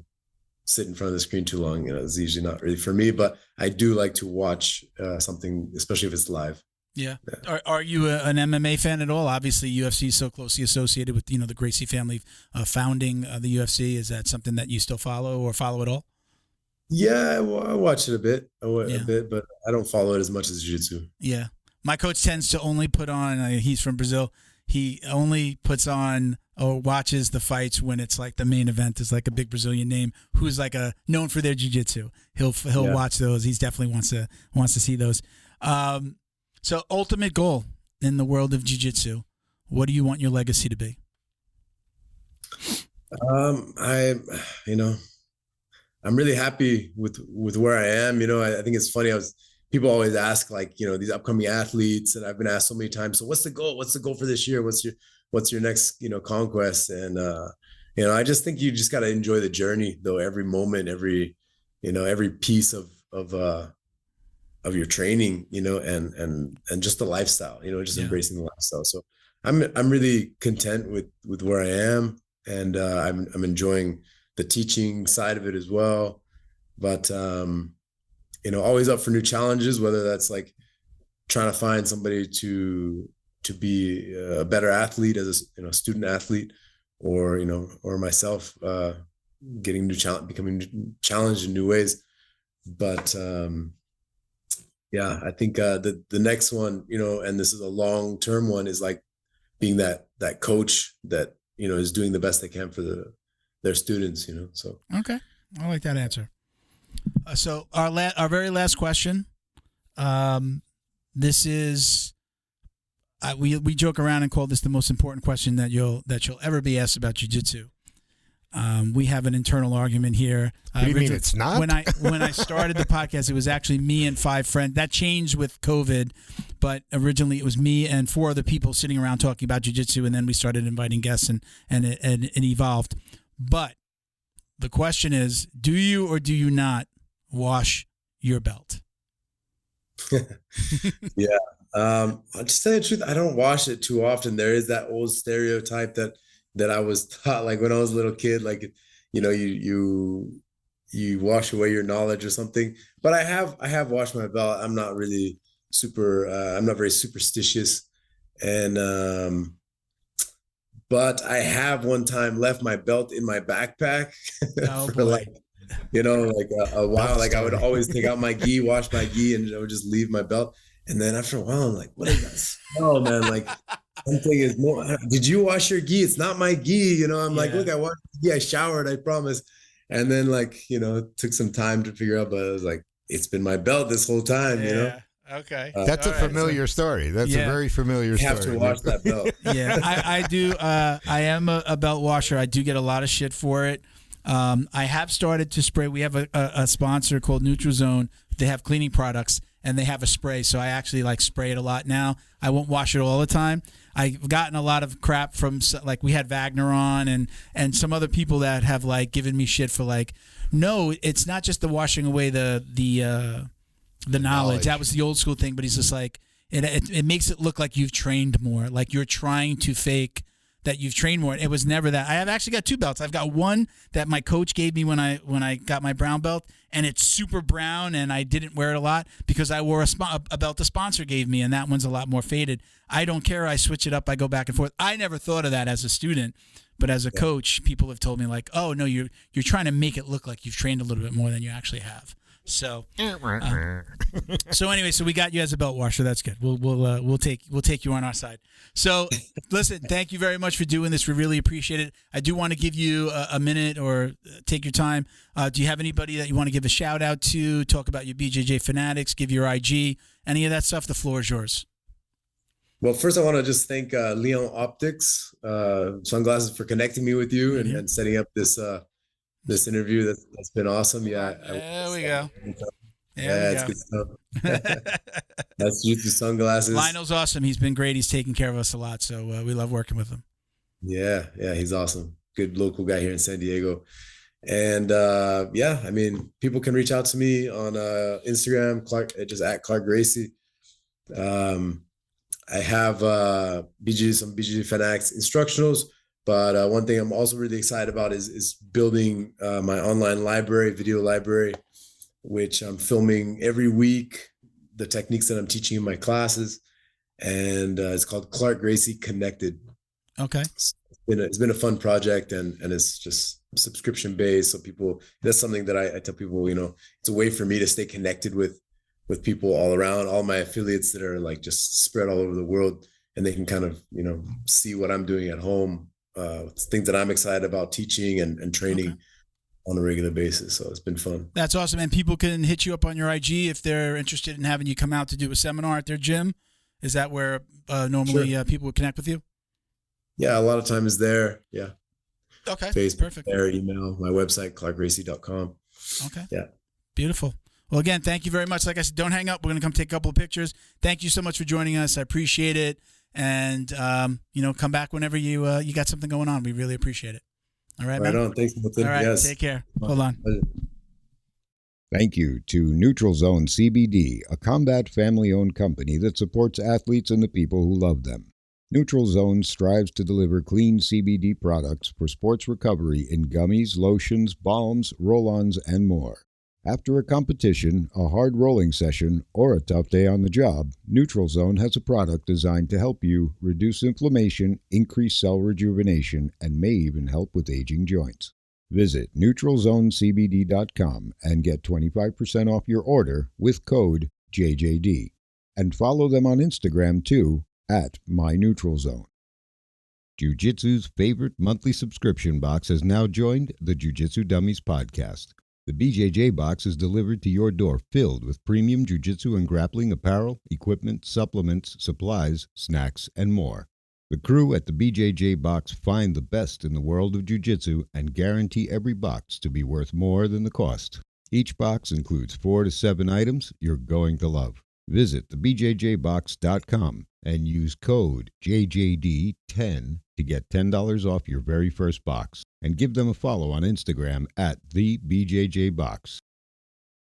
sit in front of the screen too long, it's usually not really for me. But I do like to watch something, especially if it's live. Yeah. Are you an MMA fan at all? Obviously, UFC is so closely associated with the Gracie family founding the UFC. Is that something that you still follow at all? Yeah, well, I watch it a bit, but I don't follow it as much as jiu-jitsu. Yeah, my coach tends to only put on. He's from Brazil. He only puts on or watches the fights when it's like the main event is like a big Brazilian name who's like known for their jiu-jitsu. He'll watch those. He's definitely wants to see those. So ultimate goal in the world of jiu-jitsu, what do you want your legacy to be? I'm really happy with where I am. I think it's funny. People always ask like, these upcoming athletes, and I've been asked so many times, so what's the goal? What's the goal for this year? What's your next, conquest? And, I just think you just got to enjoy the journey though. Every moment, every piece of your training, and just the lifestyle, just embracing the lifestyle. So I'm really content with where I am, and I'm enjoying the teaching side of it as well. But always up for new challenges, whether that's like trying to find somebody to be a better athlete as a student athlete, or myself becoming challenged in new ways. But yeah, I think the next one, and this is a long-term one, is like being that coach that, is doing the best they can for their students, so. Okay. I like that answer. So our very last question. This is we joke around and call this the most important question that you'll ever be asked about jiu-jitsu. We have an internal argument here. What do you mean it's not? When I started the podcast, it was actually me and 5 friends. That changed with COVID, but originally it was me and 4 other people sitting around talking about jiu-jitsu, and then we started inviting guests, and it evolved. But the question is, do you or do you not wash your belt? Yeah. I'll just tell you the truth, I don't wash it too often. There is that old stereotype that I was taught, like when I was a little kid, like, you wash away your knowledge or something. But I have washed my belt. I'm not really I'm not very superstitious. And, but I have one time left my belt in my backpack Oh, for boy. like a while. Like I would always take out my gi, wash my gi, and I would just leave my belt. And then after a while, I'm like, what is that smell, man? Like something is more. Did you wash your gi? It's not my gi. I'm like, look, I washed the gi. I showered, I promise. And then it took some time to figure out, but I was like, it's been my belt this whole time, Okay. That's a familiar story. That's a very familiar story. You have to wash that belt. Yeah, I do. I am a belt washer. I do get a lot of shit for it. I have started to spray. We have a sponsor called Neutral Zone. They have cleaning products, and they have a spray. So I actually spray it a lot now. I won't wash it all the time. I've gotten a lot of crap from, like, we had Wagner on and some other people that have given me shit for no, it's not just the washing away the knowledge. That was the old school thing, but he's just like, it makes it look like you've trained more, like you're trying to fake that you've trained more. It was never that. I have actually got 2 belts. I've got one that my coach gave me when I got my brown belt, and it's super brown, and I didn't wear it a lot because I wore a belt the sponsor gave me, and that one's a lot more faded. I don't care. I switch it up. I go back and forth. I never thought of that as a student, but as a coach, people have told me oh no, you're trying to make it look like you've trained a little bit more than you actually have. So, so anyway, so we got you as a belt washer. That's good. We'll take you on our side. So, listen, thank you very much for doing this. We really appreciate it. I do want to give you a minute or take your time. Do you have anybody that you want to give a shout out to? Talk about your BJJ fanatics. Give your IG. Any of that stuff. The floor is yours. Well, first I want to just thank Leon Optics Sunglasses for connecting me with you and setting up this interview. That's been awesome. Yeah. There we go. It's good stuff. That's Jiu-Jitsu Sunglasses. Lionel's awesome. He's been great. He's taken care of us a lot. So we love working with him. Yeah, he's awesome. Good local guy here in San Diego. And people can reach out to me on Instagram, just at Clark Gracie. I have some BJJ fanatics instructionals. But one thing I'm also really excited about is building my online library, video library, which I'm filming every week, the techniques that I'm teaching in my classes. And it's called Clark Gracie Connected. Okay. It's been a fun project, and it's just subscription based. So that's something that I tell people, it's a way for me to stay connected with people all around, all my affiliates that are just spread all over the world, and they can kind of, see what I'm doing at home. Things that I'm excited about teaching and training on a regular basis. So it's been fun. That's awesome. And people can hit you up on your IG if they're interested in having you come out to do a seminar at their gym. Is that where normally people would connect with you? Yeah, a lot of time is there. Yeah. Okay. Facebook, perfect. There, email, my website, clarkgracie.com. Okay. Yeah. Beautiful. Well, again, thank you very much. Like I said, don't hang up. We're going to come take a couple of pictures. Thank you so much for joining us. I appreciate it. And, come back whenever you got something going on. We really appreciate it. All right, man? Right on. Thanks, Milton. All right, yes. Take care. Hold on. Thank you to Neutral Zone CBD, a combat family-owned company that supports athletes and the people who love them. Neutral Zone strives to deliver clean CBD products for sports recovery in gummies, lotions, balms, roll-ons, and more. After a competition, a hard rolling session, or a tough day on the job, Neutral Zone has a product designed to help you reduce inflammation, increase cell rejuvenation, and may even help with aging joints. Visit neutralzonecbd.com and get 25% off your order with code JJD. And follow them on Instagram too at MyNeutralZone. Jiu-Jitsu's favorite monthly subscription box has now joined the Jiu-Jitsu Dummies podcast. The BJJ box is delivered to your door filled with premium jiu-jitsu and grappling apparel, equipment, supplements, supplies, snacks, and more. The crew at the BJJ box find the best in the world of jiu-jitsu and guarantee every box to be worth more than the cost. Each box includes 4 to 7 items you're going to love. Visit thebjjbox.com and use code JJD10 to get $10 off your very first box. And give them a follow on Instagram at thebjjbox.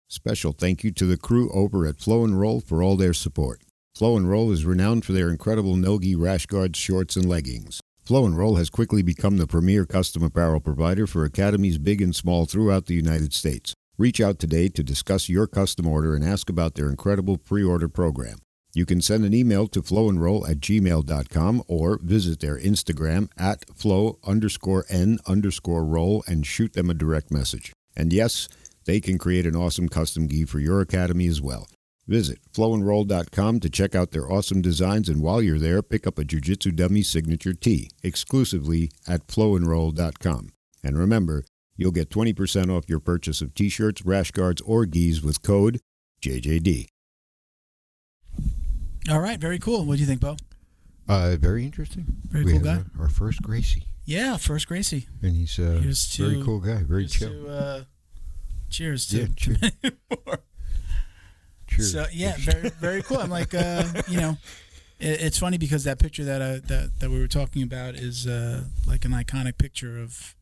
Special thank you to the crew over at Flow and Roll for all their support. Flow and Roll is renowned for their incredible no-gi rash guards, shorts, and leggings. Flow and Roll has quickly become the premier custom apparel provider for academies big and small throughout the United States. Reach out today to discuss your custom order and ask about their incredible pre-order program. You can send an email to flowandroll@gmail.com or visit their Instagram at flow_n_roll and shoot them a direct message. And yes, they can create an awesome custom gi for your academy as well. Visit flowandroll.com to check out their awesome designs, and while you're there, pick up a Jiu-Jitsu Dummy signature tee exclusively at flowandroll.com. And remember, you'll get 20% off your purchase of t-shirts, rash guards, or gis with code JJD. All right, very cool. What do you think, Bo? Very interesting. Very cool guy. Our first Gracie. Yeah, first Gracie. And he's a very cool guy, very chill. Cheers to cheers. Cheers. So yeah, very very cool. I'm like, it's funny because that picture that we were talking about is like an iconic picture of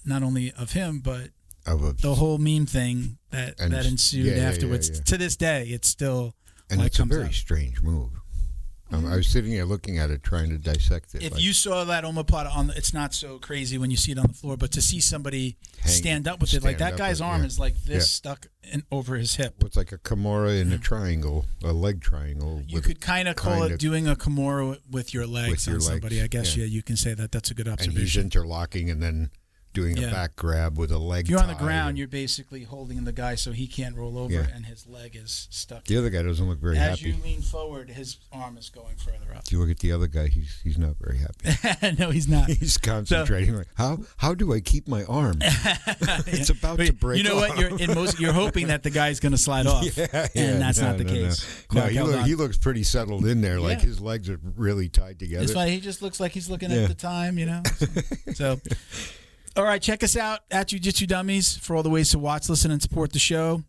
not only of him but the whole meme thing that ensued afterwards. Yeah. To this day, it's still. And it's a very strange move. I was sitting there looking at it, trying to dissect it. If you saw that omoplata it's not so crazy when you see it on the floor, but to see somebody stand up with it, like that guy's arm is like this stuck over his hip. Well, it's like a Kimura in a triangle, a leg triangle. You could kind of call it doing a Kimura with your legs on somebody. I guess, you can say that. That's a good observation. And he's interlocking and then doing a back grab with a leg If you're on the ground, you're basically holding the guy so he can't roll over and his leg is stuck. The other guy doesn't look very happy. As you lean forward, his arm is going further up. If you look at the other guy, he's not very happy. No, he's not. He's concentrating. Like, how do I keep my arm? It's about to break. You know off. what? You're hoping that the guy's going to slide off, and that's not the case. No, he looks pretty settled in there. Like his legs are really tied together. It's funny. He just looks like he's looking at the time, So. All right, check us out at Jiu-Jitsu Dummies for all the ways to watch, listen, and support the show.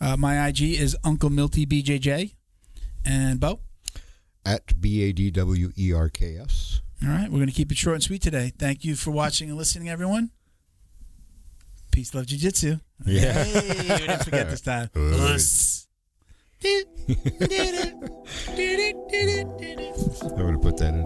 My IG is Uncle Milty BJJ. And Bo? At BADWERKS. All right, we're going to keep it short and sweet today. Thank you for watching and listening, everyone. Peace, love, Jiu-Jitsu. Yeah. Hey, we didn't forget this time. I would have put that in.